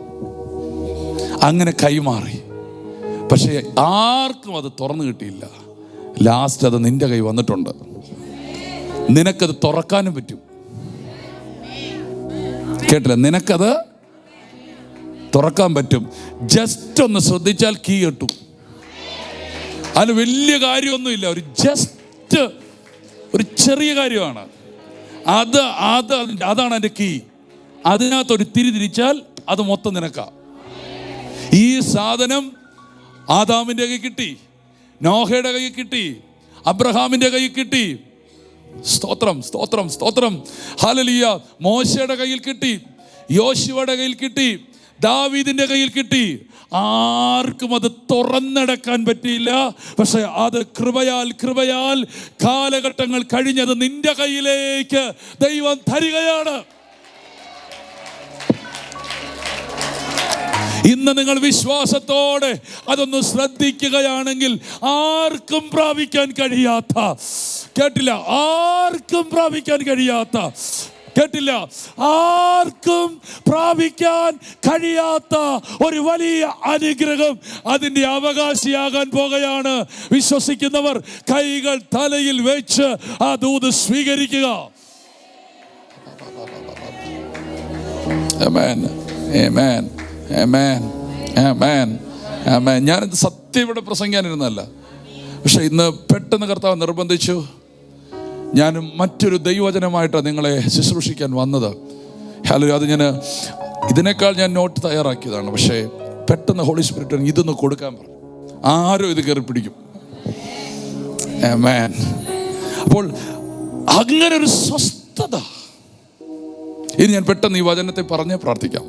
അങ്ങനെ കൈമാറി, പക്ഷെ ആർക്കും അത് തുറന്നു കിട്ടിയില്ല. ലാസ്റ്റ് അത് നിന്റെ കൈ വന്നിട്ടുണ്ട്. നിനക്കത് തുറക്കാനും പറ്റും. കേട്ടില്ല? നിനക്കത് തുറക്കാൻ പറ്റും. ജസ്റ്റ് ഒന്ന് ശ്രദ്ധിച്ചാൽ കീ കിട്ടും. അതിന് വലിയ കാര്യമൊന്നുമില്ല, ഒരു ചെറിയ കാര്യമാണ്. അതാണ് എൻ്റെ കീ. അതിനകത്തൊരു തിരിച്ചാൽ അത് മൊത്തം നിനക്കാ. ഈ സാധനം ആദാമിൻ്റെ കൈ കിട്ടി, നോഹയുടെ കൈ കിട്ടി, അബ്രഹാമിൻ്റെ കൈ കിട്ടി. സ്തോത്രം, സ്തോത്രം, സ്തോത്രം. ഹല്ലേലൂയ. മോശയുടെ കയ്യിൽ കിട്ടി, യോശുവയുടെ കയ്യിൽ കിട്ടി, ദാവീദിന്റെ കയ്യിൽ കിട്ടി. ആർക്കും അത് തുറന്നെടുക്കാൻ പറ്റിയില്ല. പക്ഷെ അത് കൃപയാൽ കാലഘട്ടങ്ങൾ കഴിഞ്ഞത് നിന്റെ കയ്യിലേക്ക് ദൈവം തരികയാണ്. ഇന്ന് നിങ്ങൾ വിശ്വാസത്തോടെ അതൊന്ന് ശ്രദ്ധിക്കുകയാണെങ്കിൽ ആർക്കും പ്രാപിക്കാൻ കഴിയാത്ത, കേട്ടില്ല, ആർക്കും പ്രാപിക്കാൻ കഴിയാത്ത, കേട്ടില്ല, ആർക്കും പ്രാപിക്കാൻ കഴിയാത്ത ഒരു വലിയ അനുഗ്രഹം അതിൻ്റെ അവകാശിയാകാൻ പോകുകയാണ്. വിശ്വസിക്കുന്നവർ കൈകൾ തലയിൽ വെച്ച് ആ ദൂത് സ്വീകരിക്കുക. ആമേൻ, ആമേൻ, ആമേൻ, ആമേൻ, ആമേൻ. ഞാനിത് സത്യം ഇവിടെ പ്രസംഗിക്കാനിരുന്നതല്ല, പക്ഷെ ഇന്ന് പെട്ടെന്ന് കർത്താവ് നിർബന്ധിച്ചു. ഞാൻ മറ്റൊരു ദൈവവചനമായിട്ടാണ് നിങ്ങളെ ശുശ്രൂഷിക്കാൻ വന്നത്. ഹല്ലേലൂയ. അത് ഞാൻ ഇതിനേക്കാൾ ഞാൻ നോട്ട് തയ്യാറാക്കിയതാണ്, പക്ഷേ പെട്ടെന്ന് ഹോളി സ്പിരിറ്റ് ഇതൊന്ന് കൊടുക്കാൻ പറഞ്ഞു. ആരും ഇത് കയറി പിടിക്കും. ആമേൻ. അപ്പോൾ അങ്ങനെ ഒരു സ്വസ്ഥത. ഇനി ഞാൻ പെട്ടെന്ന് ഈ വചനത്തെ പറഞ്ഞ് പ്രാർത്ഥിക്കാം.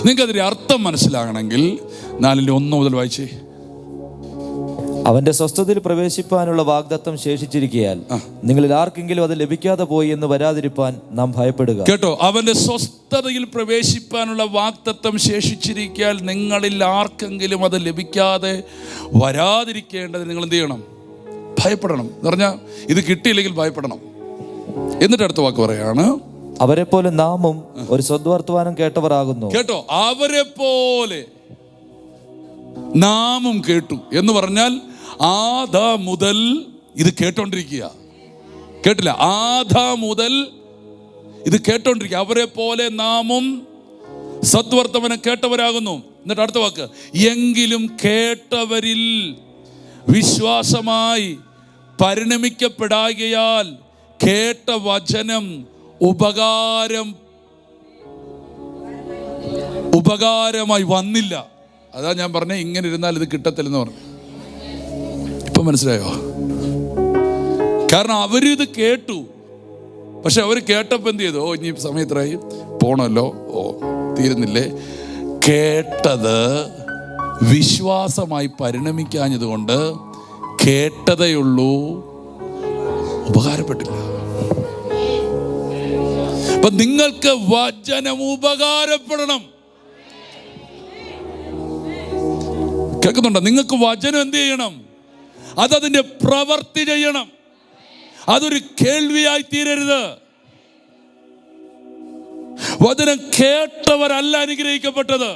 നിങ്ങൾക്കതിൻ്റെ അർത്ഥം മനസ്സിലാകണമെങ്കിൽ 4:1 മുതൽ വായിച്ചേ. അവന്റെ സ്വസ്ഥതയിൽ പ്രവേശിപ്പാനുള്ള വാഗ്ദത്തം ശേഷിച്ചിരിക്കയാൽ നിങ്ങളിൽ ആർക്കെങ്കിലും അത് ലഭിക്കാതെ പോയി എന്ന് വരാതിരിപ്പാൻ നാം ഭയപ്പെടുക. കേട്ടോ, അവന്റെ സ്വസ്ഥതയിൽ പ്രവേശിപ്പാനുള്ള വാഗ്ദത്തം ശേഷിച്ചിരിക്കയാൽ നിങ്ങളിൽ ആർക്കെങ്കിലും അത് ലഭിക്കാതെ വരാതിരിക്കേണ്ടത് നിങ്ങൾ എന്ത് ചെയ്യണം? ഭയപ്പെടണം എന്ന് പറഞ്ഞാൽ ഇത് കിട്ടിയില്ലെങ്കിൽ ഭയപ്പെടണം. എന്നിട്ട് അടുത്ത വാക്ക് പറയാണ്, അവരെ പോലെ നാമും ഒരു സദ്വർത്തമാനം കേട്ടവരാകുന്നു. കേട്ടോ, അവരെ പോലെ നാമും കേട്ടു എന്ന് പറഞ്ഞാൽ ആദാം മുതൽ ഇത് കേട്ടോണ്ടിരിക്കുക. കേട്ടില്ല? ആദാം മുതൽ ഇത് കേട്ടോണ്ടിരിക്കുക. അവരെ പോലെ നാമും സദ്വർത്തമാനം കേട്ടവരാകുന്നു. എന്നിട്ട് അടുത്ത വാക്ക്, എങ്കിലും കേട്ടവരിൽ വിശ്വാസമായി പരിണമിക്കപ്പെടാകയാൽ കേട്ട വചനം ഉപകാരമായി വന്നില്ല. അതാ ഞാൻ പറഞ്ഞേ, ഇങ്ങനെ ഇരുന്നാൽ ഇത് കിട്ടത്തില്ലെന്ന് പറഞ്ഞു. ഇപ്പൊ മനസ്സിലായോ? കാരണം അവരിത് കേട്ടു, പക്ഷെ അവർ കേട്ടപ്പോൾ എന്ത് ചെയ്തു? ഇനി സമയത്തായി പോണല്ലോ, തീരുന്നില്ലേ. കേട്ടത് വിശ്വാസമായി പരിണമിക്കാഞ്ഞത് കൊണ്ട് കേട്ടതേയുള്ളൂ, ഉപകാരപ്പെട്ടില്ല. അപ്പൊ നിങ്ങൾക്ക് വചനം ഉപകാരപ്പെടണം. കേൾക്കുന്നുണ്ടോ? നിങ്ങൾക്ക് വചനം എന്ത് ചെയ്യണം? അതതിന്റെ പ്രവൃത്തി ചെയ്യണം. അതൊരു കേൾവിയായി തീരരുത്. വചനം കേട്ടവരല്ല അനുഗ്രഹിക്കപ്പെട്ടത്,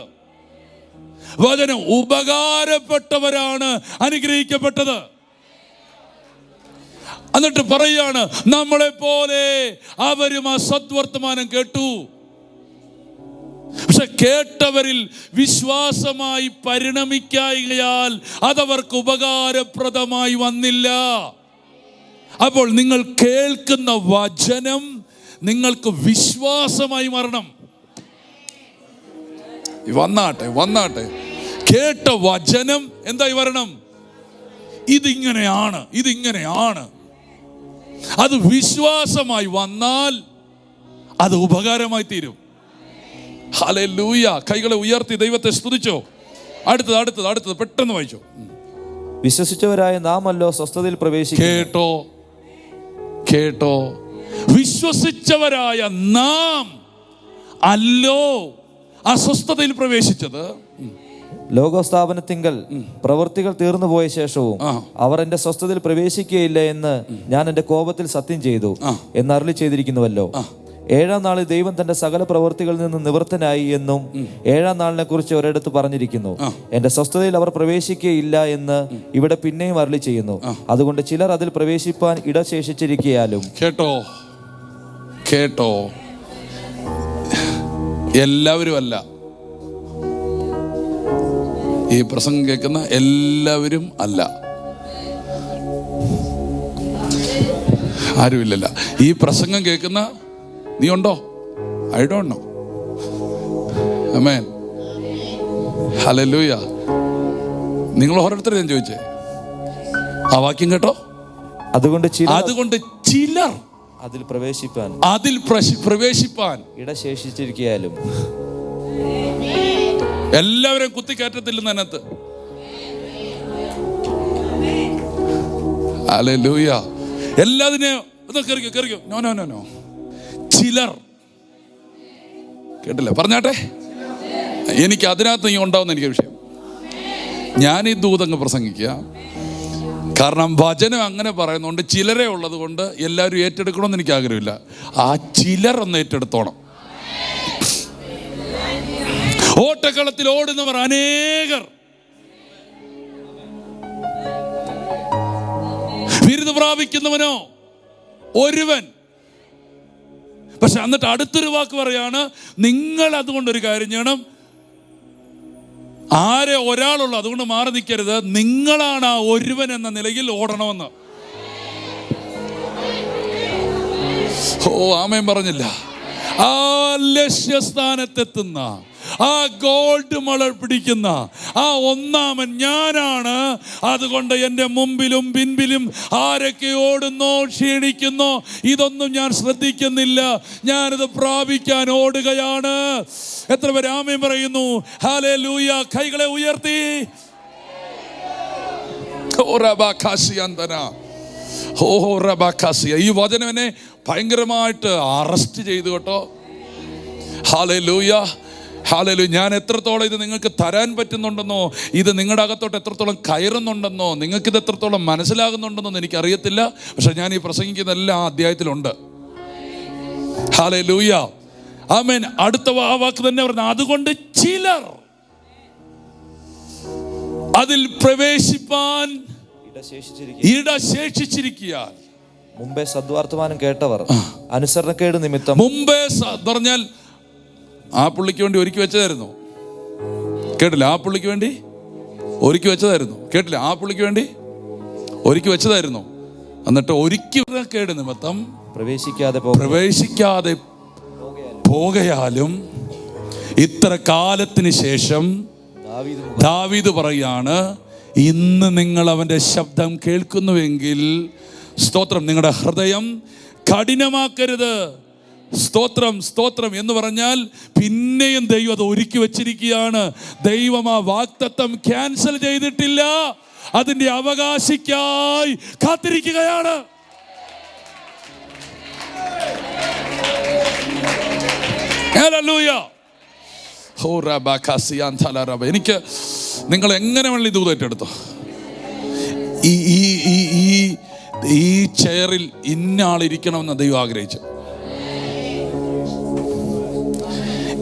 വചനം ഉപകാരപ്പെട്ടവരാണ് അനുഗ്രഹിക്കപ്പെട്ടത്. എന്നിട്ട് പറയാണ്, നമ്മളെ പോലെ അവരും ആ സദ്വർത്തമാനം കേട്ടു, പക്ഷെ കേട്ടവരിൽ വിശ്വാസമായി പരിണമിക്കായകയാൽ അതവർക്ക് ഉപകാരപ്രദമായി വന്നില്ല. അപ്പോൾ നിങ്ങൾ കേൾക്കുന്ന വചനം നിങ്ങൾക്ക് വിശ്വാസമായി മാറണം. വന്നാട്ടെ കേട്ട വചനം എന്തായി വരണം? ഇതിങ്ങനെയാണ്. അത് വിശ്വാസമായി വന്നാൽ അത് ഉപകാരമായി തീരും. ഹല്ലേലൂയ. കൈകളെ ഉയർത്തി ദൈവത്തെ സ്തുതിച്ചോ. അടുത്തത് പെട്ടെന്ന് വായിച്ചോ. വിശ്വസിച്ചവരായ നാമല്ലോ സ്വസ്ഥതയിൽ പ്രവേശിക്കുക. കേട്ടോ, വിശ്വസിച്ചവരായ നാം അല്ലോ അസ്വസ്ഥതയിൽ പ്രവേശിച്ചത്. ലോകസ്ഥാപനത്തിങ്കൽ പ്രവൃത്തികൾ തീർന്നു പോയ ശേഷവും അവർ എന്റെ സ്വസ്ഥതയിൽ പ്രവേശിക്കുകയില്ല എന്ന് ഞാൻ എന്റെ കോപത്തിൽ സത്യം ചെയ്തു എന്ന് അരുളി ചെയ്തിരിക്കുന്നുവല്ലോ. 7-ാം നാളിൽ ദൈവം തന്റെ സകല പ്രവൃത്തികളിൽ നിന്ന് നിവൃത്തനായി എന്നും 7-ാം നാളിനെ കുറിച്ച് ഒരിടത്ത് പറഞ്ഞിരിക്കുന്നു. എന്റെ സ്വസ്ഥതയിൽ അവർ പ്രവേശിക്കുകയില്ല എന്ന് ഇവിടെ പിന്നെയും അരുളി ചെയ്യുന്നു. അതുകൊണ്ട് ചിലർ അതിൽ പ്രവേശിപ്പാൻ ഇടശേഷിച്ചിരിക്കയാലും. കേട്ടോ, എല്ലാവരും അല്ല, ഈ പ്രസംഗം കേൾക്കുന്ന എല്ലാവരും അല്ല, ആരുമില്ലല്ല. ഈ പ്രസംഗം കേൾക്കുന്ന നീ ഉണ്ടോ? I don't know. Amen, hallelujah. നിങ്ങൾ ഓരോരുത്തരും ഞാൻ ചോദിച്ചേ, ആ വാക്യം കേട്ടോ. അതുകൊണ്ട് ചിലർ അതിൽ പ്രവേശിപ്പാൻ ഇടശേഷിച്ചിരിക്കയാലും. എല്ലാവരും കുത്തിക്കയറ്റത്തില്ലെന്ന് അതിനകത്ത്. ഹല്ലേലൂയ. എല്ലാതിനെയും കേറിക്കോ. നോ. ചിലർ, കേട്ടില്ല? പറഞ്ഞാട്ടെ. എനിക്ക് അതിനകത്ത് നീ ഉണ്ടാവുന്ന എനിക്ക് വിഷയം. ഞാൻ ഈ ദൂതങ്ങ് പ്രസംഗിക്കുക. കാരണം വചനം അങ്ങനെ പറയുന്നതുകൊണ്ട് ചിലരെ ഉള്ളത് കൊണ്ട് എല്ലാവരും ഏറ്റെടുക്കണമെന്ന് എനിക്ക് ആഗ്രഹമില്ല. ആ ചിലർ ഒന്ന് ഏറ്റെടുത്തോണം. ഓട്ടക്കളത്തിൽ ഓടുന്നവർ അനേകർ, വിരുദ് പ്രാപിക്കുന്നവനോ ഒരുവൻ. പക്ഷെ എന്നിട്ട് അടുത്തൊരു വാക്ക് പറയാണ്, നിങ്ങൾ അതുകൊണ്ടൊരു കാര്യം ചെയ്യണം, ആരെ ഒരാളുള്ളൂ, അതുകൊണ്ട് മാറി നിൽക്കരുത്. നിങ്ങളാണ് ആ ഒരുവൻ എന്ന നിലയിൽ ഓടണമെന്ന്. ആമേൻ പറഞ്ഞില്ല. ആ ലക്ഷ്യസ്ഥാനത്തെത്തുന്ന, ആ ഗോൾഡ് മെഡൽ പിടിക്കുന്ന ആ ഒന്നാമൻ ഞാനാണ്. അതുകൊണ്ട് എൻ്റെ മുമ്പിലും പിൻപിലും ആരൊക്കെ ഓടുന്നോ ക്ഷീണിക്കുന്നോ ഇതൊന്നും ഞാൻ ശ്രദ്ധിക്കുന്നില്ല. ഞാനിത് പ്രാപിക്കാൻ ഓടുകയാണ്. എത്ര പേര് ആമേൻ പറയുന്നു? ഹല്ലേലൂയ. കൈകളെ ഉയർത്തി. ഈ വചനം എന്നെ ഭയങ്കരമായിട്ട് അറസ്റ്റ് ചെയ്തു കേട്ടോ. Hallelujah, hallelujah. ഞാൻ എത്രത്തോളം ഇത് നിങ്ങൾക്ക് തരാൻ പറ്റുന്നുണ്ടെന്നോ, ഇത് നിങ്ങളുടെ അകത്തോട്ട് എത്രത്തോളം കയറുന്നുണ്ടെന്നോ, നിങ്ങൾക്കിത് എത്രത്തോളം മനസ്സിലാകുന്നുണ്ടെന്നോ എനിക്കറിയത്തില്ല. പക്ഷെ ഞാൻ ഈ പ്രസംഗിക്കുന്ന എല്ലാ അധ്യായത്തിലുണ്ട്. ഹല്ലേലൂയ, ആമേൻ. അടുത്ത ആ വാക്ക് തന്നെ പറഞ്ഞു, അതുകൊണ്ട് ചിലർ അതിൽ പ്രവേശിപ്പാൻ ഇട ശേഷിച്ചിരിക്കുകയാൽ. മുമ്പേ സദ്വാർത്തമാനം കേട്ടവർ അനുസരണക്കേട് നിമിത്തം. മുമ്പേ പറഞ്ഞാൽ ആ പുള്ളിക്ക് വേണ്ടി ഒരുക്കി വെച്ചതായിരുന്നു. കേട്ടില്ല? ആ പുള്ളിക്ക് വേണ്ടി ഒരുക്കി വെച്ചതായിരുന്നു. കേട്ടില്ല? ആ പുള്ളിക്ക് വേണ്ടി ഒരുക്കി വെച്ചതായിരുന്നു. എന്നിട്ട് ഒരുക്കി കേട് നിമിത്തം പ്രവേശിക്കാതെ പോകയാലും ഇത്ര കാലത്തിന് ശേഷം ദാവീദ് പറയാണ്, ഇന്ന് നിങ്ങൾ അവൻ്റെ ശബ്ദം കേൾക്കുന്നുവെങ്കിൽ സ്തോത്രം, നിങ്ങളുടെ ഹൃദയം കഠിനമാക്കരുത്. സ്തോത്രം, സ്തോത്രം എന്ന് പറഞ്ഞാൽ പിന്നെയും ദൈവം അത് ഒരുക്കി വെച്ചിരിക്കുകയാണ്. ദൈവം ആ വാഗ്ദത്തം ക്യാൻസൽ ചെയ്തിട്ടില്ല. അതിൻ്റെ അവകാശിക്കായി കാത്തിരിക്കുകയാണ്. ഹല്ലേലൂയ. എനിക്ക് നിങ്ങൾ എങ്ങനെ വേണമെങ്കിലും ഇത് ഏറ്റെടുത്തോ. ഈ ചെയറിൽ ഇന്ന ആളിരിക്കണമെന്ന് ദൈവം ആഗ്രഹിച്ചു.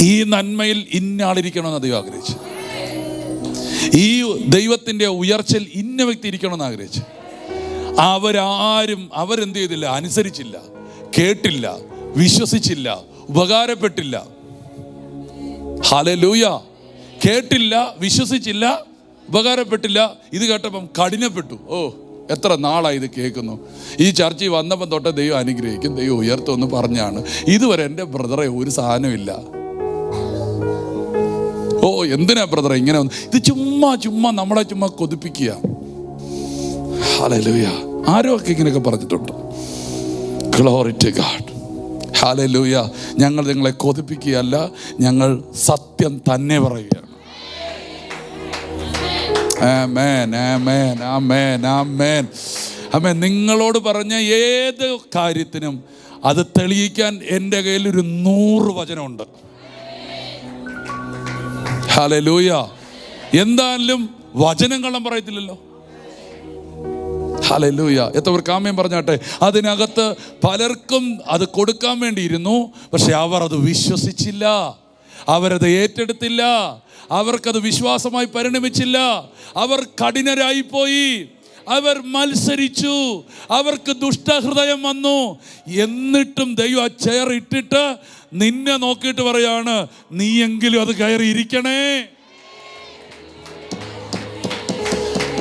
ഈ നന്മയിൽ ഇന്ന ആളിരിക്കണമെന്ന് ദൈവം ആഗ്രഹിച്ചു. ഈ ദൈവത്തിൻ്റെ ഉയർച്ചയിൽ ഇന്ന വ്യക്തി ഇരിക്കണമെന്ന് ആഗ്രഹിച്ചു. അവരെന്ത് ചെയ്തില്ല? അനുസരിച്ചില്ല, കേട്ടില്ല, വിശ്വസിച്ചില്ല, ഉപകാരപ്പെട്ടില്ല. ഹല്ലേലൂയ. കേട്ടില്ല, വിശ്വസിച്ചില്ല, ഉപകാരപ്പെട്ടില്ല. ഇത് കേട്ടപ്പം കഠിനപ്പെട്ടു. എത്ര നാളായി ഇത് കേൾക്കുന്നു. ഈ ചർച്ചയിൽ വന്നപ്പം തൊട്ട് ദൈവം അനുഗ്രഹിക്കും, ദൈവം ഉയർത്തുമെന്ന് പറഞ്ഞാണ്. ഇതുവരെ എൻ്റെ ബ്രദറെ ഒരു സാധനമില്ല. എന്തിനാ ബ്രദറെ ഇങ്ങനെ വന്നു? ഇത് ചുമ്മാ നമ്മളെ ചുമ്മാ കൊതിപ്പിക്കുക. ഹല്ലേലൂയ. ആരോ ഒക്കെ ഇങ്ങനെയൊക്കെ പറഞ്ഞിട്ടുണ്ട്. Glory to God. ഹല്ലേലൂയ. ഞങ്ങൾ നിങ്ങളെ കൊതിപ്പിക്കുകയല്ല, ഞങ്ങൾ സത്യം തന്നെ പറയുകയാണ്. ആമേൻ, ആമേൻ, ആമേൻ, ആമേൻ, ആമേൻ. നിങ്ങളോട് പറഞ്ഞ ഏത് കാര്യത്തിനും അത് തെളിയിക്കാൻ എൻ്റെ കയ്യിൽ ഒരു 100 വചനമുണ്ട്. ഹല്ലേലൂയ. എന്തായാലും വചനം കള്ളം പറയത്തില്ലല്ലോ. ഹല്ലേലൂയ. എത്രവർക്ക് ആമേൻ പറഞ്ഞാട്ടെ. അതിനകത്ത് പലർക്കും അത് കൊടുക്കാൻ വേണ്ടിയിരുന്നു, പക്ഷെ അവർ അത് വിശ്വസിച്ചില്ല, അവരത് ഏറ്റെടുത്തില്ല, അവർക്കത് വിശ്വാസമായി പരിണമിച്ചില്ല. അവർ കഠിനരായിപ്പോയി, അവർ മത്സരിച്ചു, അവർക്ക് ദുഷ്ടഹൃദയം വന്നു. എന്നിട്ടും ദൈവം ആ ചെയർ ഇട്ടിട്ട് നിന്നെ നോക്കിയിട്ട് പറയാണ്, നീയെങ്കിലും അത് കയറി ഇരിക്കണേ.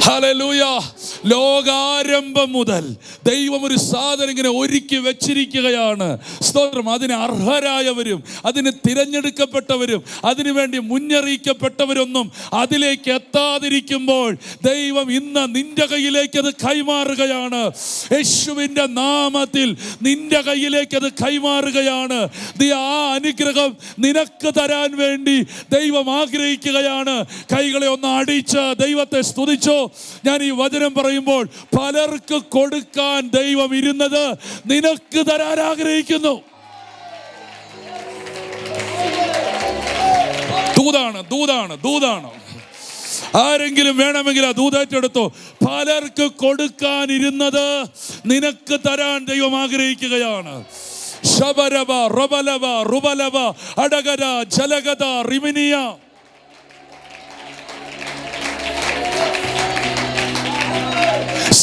ഹല്ലേലൂയ. ലോകാരംഭം മുതൽ ദൈവം ഒരു സാധനം ഇങ്ങനെ ഒരുക്കി വെച്ചിരിക്കുകയാണ്. സ്തോത്രം. അതിന് അർഹരായവരും അതിന് തിരഞ്ഞെടുക്കപ്പെട്ടവരും അതിനുവേണ്ടി മുന്നറിയിക്കപ്പെട്ടവരൊന്നും അതിലേക്ക് എത്താതിരിക്കുമ്പോൾ ദൈവം ഇന്ന് നിന്റെ കയ്യിലേക്ക് അത് കൈമാറുകയാണ്. യേശുവിൻ്റെ നാമത്തിൽ നിന്റെ കയ്യിലേക്ക് അത് കൈമാറുകയാണ്. നീ ആ അനുഗ്രഹം നിനക്ക് തരാൻ വേണ്ടി ദൈവം ആഗ്രഹിക്കുകയാണ്. കൈകളെ ഒന്ന് അടിച്ച് ദൈവത്തെ സ്തുതിച്ചോ. ഞാൻ ഈ വചനം പറയുമ്പോൾ പലർക്ക് കൊടുക്കാൻ ദൈവം ഇരുന്നത് നിനക്ക് തരാൻ ആഗ്രഹിക്കുന്നു. ദൂതാണ്. ആരെങ്കിലും വേണമെങ്കിൽ ആ ദൂതേറ്റെടുത്തോ. പലർക്ക് കൊടുക്കാൻ ഇരുന്നത് നിനക്ക് തരാൻ ദൈവം ആഗ്രഹിക്കുകയാണ്. ശബരബ റബലബ റുബലബ അടകര ജലഗത റിമിനിയ.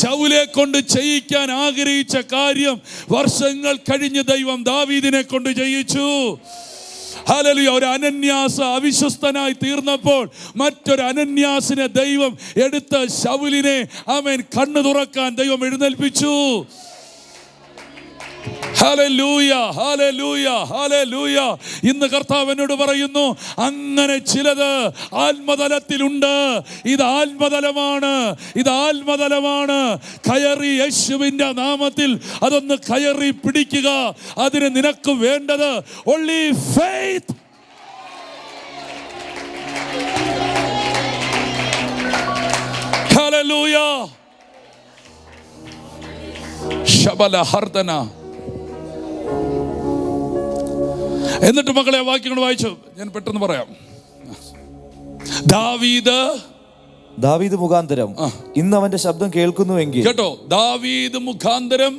ശൗലെ കൊണ്ട് ചെയ്യിക്കാൻ ആഗ്രഹിച്ച കാര്യം വർഷങ്ങൾ കഴിഞ്ഞ് ദൈവം ദാവീദിനെ കൊണ്ട് ചെയ്യിച്ചു. ഹല്ലേലൂയ. ഒരു അനന്യാസ് അവിശ്വസ്തനായി തീർന്നപ്പോൾ മറ്റൊരു അനന്യാസിനെ ദൈവം എടുത്ത ശൗലിനെ ആമേൻ കണ്ണു തുറക്കാൻ ദൈവം എഴുന്നേൽപ്പിച്ചു. Hallelujah, hallelujah, hallelujah. ഇന്ന് കർത്താവ് എന്നോട് പറയുന്നു, അങ്ങനെ ചിലത് ആത്മതലത്തിലുണ്ട്. ഇത് ആത്മതലമാണ്, ഇത് ആത്മതലമാണ്. കയറി യേശുവിന്റെ നാമത്തിൽ അതൊന്ന് കയറി പിടിക്കുക. അതിന് നിനക്ക് വേണ്ടത് only faith. ഹല്ലേലൂയ. ശബല ഹർദന. എന്നിട്ട് മക്കളെ വാക്യങ്ങൾ വായിച്ചു, ഞാൻ പെട്ടെന്ന് പറയാം. ദാവീദ് മുഖാന്തരം ഇന്ന് അവന്റെ ശബ്ദം കേൾക്കുന്നുവെങ്കിൽ, കേട്ടോ, ദാവീദ് മുഖാന്തരം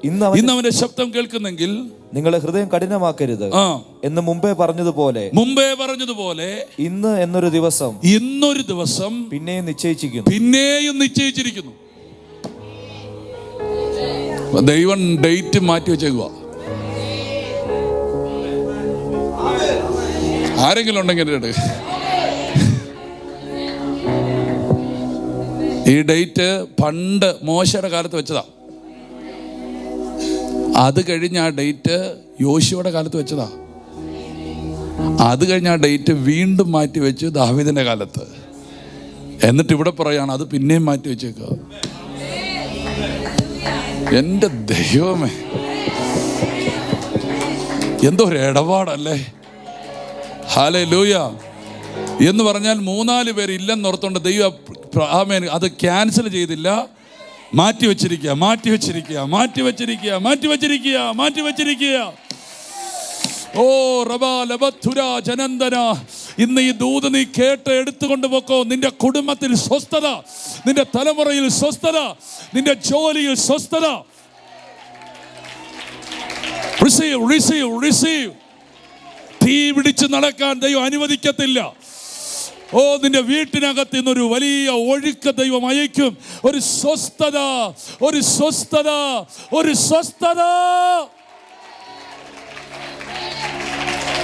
ഇന്ന് അവന്റെ ശബ്ദം കേൾക്കുന്നെങ്കിൽ നിങ്ങളെ ഹൃദയം കഠിനമാക്കരുത് എന്ന് മുമ്പേ പറഞ്ഞതുപോലെ ഇന്ന് എന്നൊരു ദിവസം പിന്നെയും നിശ്ചയിച്ചിരിക്കുന്നു. ദൈവം ഡേറ്റ് മാറ്റി വെച്ചേക്കുക. ആരെങ്കിലും ഉണ്ടെങ്കിൽ ഈ ഡേറ്റ് പണ്ട് മോശയുടെ കാലത്ത് വെച്ചതാ. അത് കഴിഞ്ഞ ആ ഡേറ്റ് യോശുവയുടെ കാലത്ത് വെച്ചതാ. അത് കഴിഞ്ഞ ആ ഡേറ്റ് വീണ്ടും മാറ്റി വെച്ച് ദാവീദിന്റെ കാലത്ത്. എന്നിട്ട് ഇവിടെ പറയാണ് അത് പിന്നെയും മാറ്റി വെച്ചേക്കുക. എൻ്റെ ദൈവമേ, എന്തോ ഒരു ഇടപാടല്ലേ. ഹല്ലേലൂയ. എന്ന് പറഞ്ഞാൽ 3-4 പേര് ഇല്ലെന്നോർത്തോണ്ട് ദൈവം ആമേൻ അത് ക്യാൻസൽ ചെയ്തില്ല, മാറ്റി വെച്ചിരിക്കുക. ഓ റബാലബത്തുര ജനന്ദന. ഇന്ന് ഈ ദൂത് നീ കേട്ട് എടുത്തുകൊണ്ട് പോക്കോ. നിന്റെ കുടുംബത്തിൽ സ്വസ്ഥത, നിന്റെ തലമുറയിൽ സ്വസ്ഥത, നിന്റെ ജോലിയിൽ സ്വസ്ഥത. റിസീവ്. തീ പിടിച്ച് നടക്കാൻ ദൈവം അനുവദിക്കത്തില്ല. ഓ, നിന്റെ വീട്ടിനകത്ത് ഇന്നൊരു വലിയ ഒഴുക്ക് ദൈവം അയക്കും. ഒരു സ്വസ്ഥത.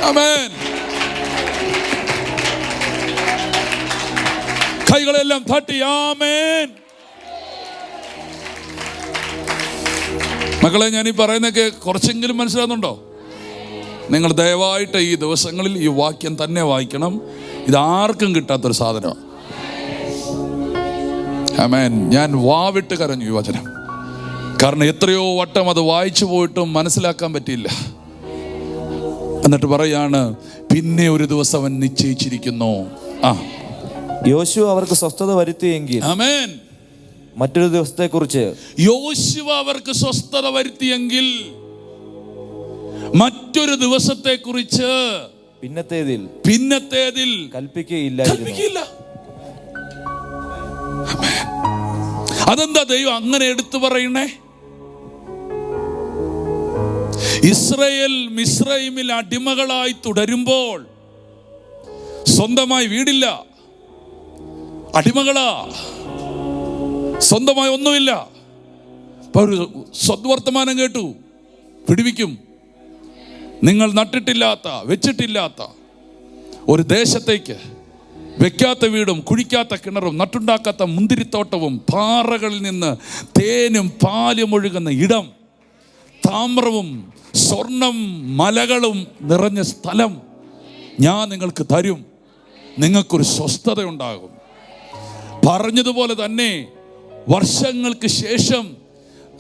ആമേൻ. കൈകളെല്ലാം തട്ടി ആമേൻ. മക്കളെ, ഞാൻ ഈ പറയുന്നൊക്കെ കുറച്ചെങ്കിലും മനസ്സിലാകുന്നുണ്ടോ? നിങ്ങൾ ദയവായിട്ട് ഈ ദിവസങ്ങളിൽ ഈ വാക്യം തന്നെ വായിക്കണം. ഇതാർക്കും കിട്ടാത്തൊരു സാധനമാണ്. ആമേൻ. ഞാൻ വാവിട്ട് കരഞ്ഞു ഈ വചനം. കാരണം എത്രയോ വട്ടം അത് വായിച്ചു പോയിട്ടും മനസ്സിലാക്കാൻ പറ്റിയില്ല. എന്നിട്ട് പറയാണ്, പിന്നെ ഒരു ദിവസം അവൻ നിശ്ചയിച്ചിരിക്കുന്നു. യോശുവ അവർക്ക് സ്വസ്ഥത വരുത്തിയെങ്കിൽ, ആമേൻ, മറ്റൊരു ദിവസത്തെക്കുറിച്ച് യോശുവ അവർക്ക് സ്വസ്ഥത വരുത്തിയെങ്കിൽ മറ്റൊരു ദിവസത്തെക്കുറിച്ച് പിന്നത്തേതിൽ കൽപ്പിക്കുകയില്ല. അതെന്താ ദൈവം അങ്ങനെ എടുത്തു പറയണേ? ഇസ്രായേൽ മിസ്രൈമിൽ അടിമകളായി തുടരുമ്പോൾ സ്വന്തമായി വീടില്ല, അടിമകളാ, സ്വന്തമായി ഒന്നുമില്ല. ഒരു സദ്വർത്തമാനം കേട്ടു, പിടിവിക്കും. നിങ്ങൾ നട്ടിട്ടില്ലാത്ത, വെച്ചിട്ടില്ലാത്ത ഒരു ദേശത്തേക്ക്, വെക്കാത്ത വീടും കുഴിക്കാത്ത കിണറും നട്ടുണ്ടാക്കാത്ത മുന്തിരിത്തോട്ടവും പാറകളിൽ നിന്ന് തേനും പാലും ഒഴുകുന്ന ഇടം, താമ്രവും സ്വർണം മലകളും നിറഞ്ഞ സ്ഥലം ഞാൻ നിങ്ങൾക്ക് തരും. നിങ്ങൾക്കൊരു സ്വസ്ഥത ഉണ്ടാകും. പറഞ്ഞതുപോലെ തന്നെ വർഷങ്ങൾക്ക് ശേഷം,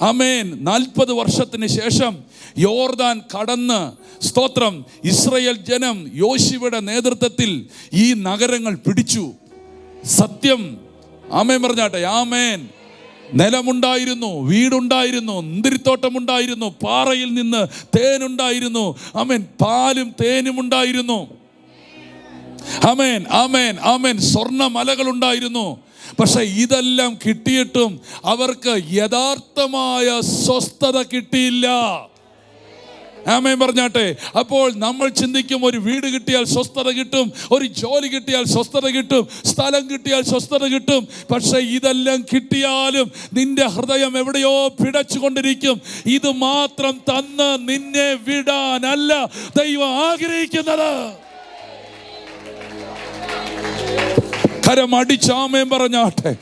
ആമേൻ, 40 വർഷത്തിന് ശേഷം യോർദാൻ കടന്ന്, സ്തോത്രം, ഇസ്രായേൽ ജനം യോശുവയുടെ നേതൃത്വത്തിൽ ഈ നഗരങ്ങൾ പിടിച്ചു. സത്യം, ആമേൻ പറഞ്ഞാട്ടെ, ആമേൻ. നിലമുണ്ടായിരുന്നു, വീടുണ്ടായിരുന്നു, മുന്തിരിത്തോട്ടമുണ്ടായിരുന്നു, പാറയിൽ നിന്ന് തേനുണ്ടായിരുന്നു, ആമേൻ, പാലും തേനും ഉണ്ടായിരുന്നു, ആമേൻ, ആമേൻ, ആമേൻ. സ്വർണ്ണ മലകളുണ്ടായിരുന്നു. പക്ഷെ ഇതെല്ലാം കിട്ടിയിട്ടും അവർക്ക് യഥാർത്ഥമായ സ്വസ്ഥത കിട്ടിയില്ല. ആമേൻ പറഞ്ഞാട്ടെ. അപ്പോൾ നമ്മൾ ചിന്തിക്കും ഒരു വീട് കിട്ടിയാൽ സ്വസ്ഥത കിട്ടും, ഒരു ജോലി കിട്ടിയാൽ സ്വസ്ഥത കിട്ടും, സ്ഥലം കിട്ടിയാൽ സ്വസ്ഥത കിട്ടും. പക്ഷെ ഇതെല്ലാം കിട്ടിയാലും നിന്റെ ഹൃദയം എവിടെയോ പിടച്ചുകൊണ്ടിരിക്കും. ഇത് മാത്രം തന്ന് നിന്നെ വിടാനല്ല ദൈവം ആഗ്രഹിക്കുന്നത്. കരം അടിച്ചാമേൻ പറഞ്ഞാട്ടെ.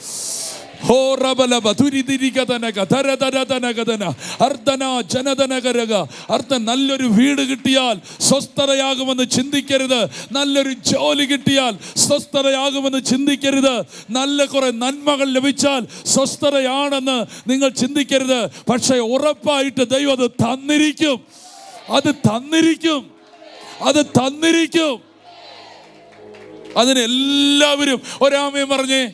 നല്ലൊരു വീട് കിട്ടിയാൽ സ്വസ്ഥതയാകുമെന്ന് ചിന്തിക്കരുത്. നല്ലൊരു ജോലി കിട്ടിയാൽ സ്വസ്ഥതയാകുമെന്ന് ചിന്തിക്കരുത്. നല്ല കുറെ നന്മകൾ ലഭിച്ചാൽ സ്വസ്ഥതയാണെന്ന് നിങ്ങൾ ചിന്തിക്കരുത്. പക്ഷെ ഉറപ്പായിട്ട് ദൈവം അത് തന്നിരിക്കും. അത് തന്നിരിക്കും. അത് തന്നിരിക്കും. അതിന് എല്ലാവരും ഒരാമേൻ പറഞ്ഞേ.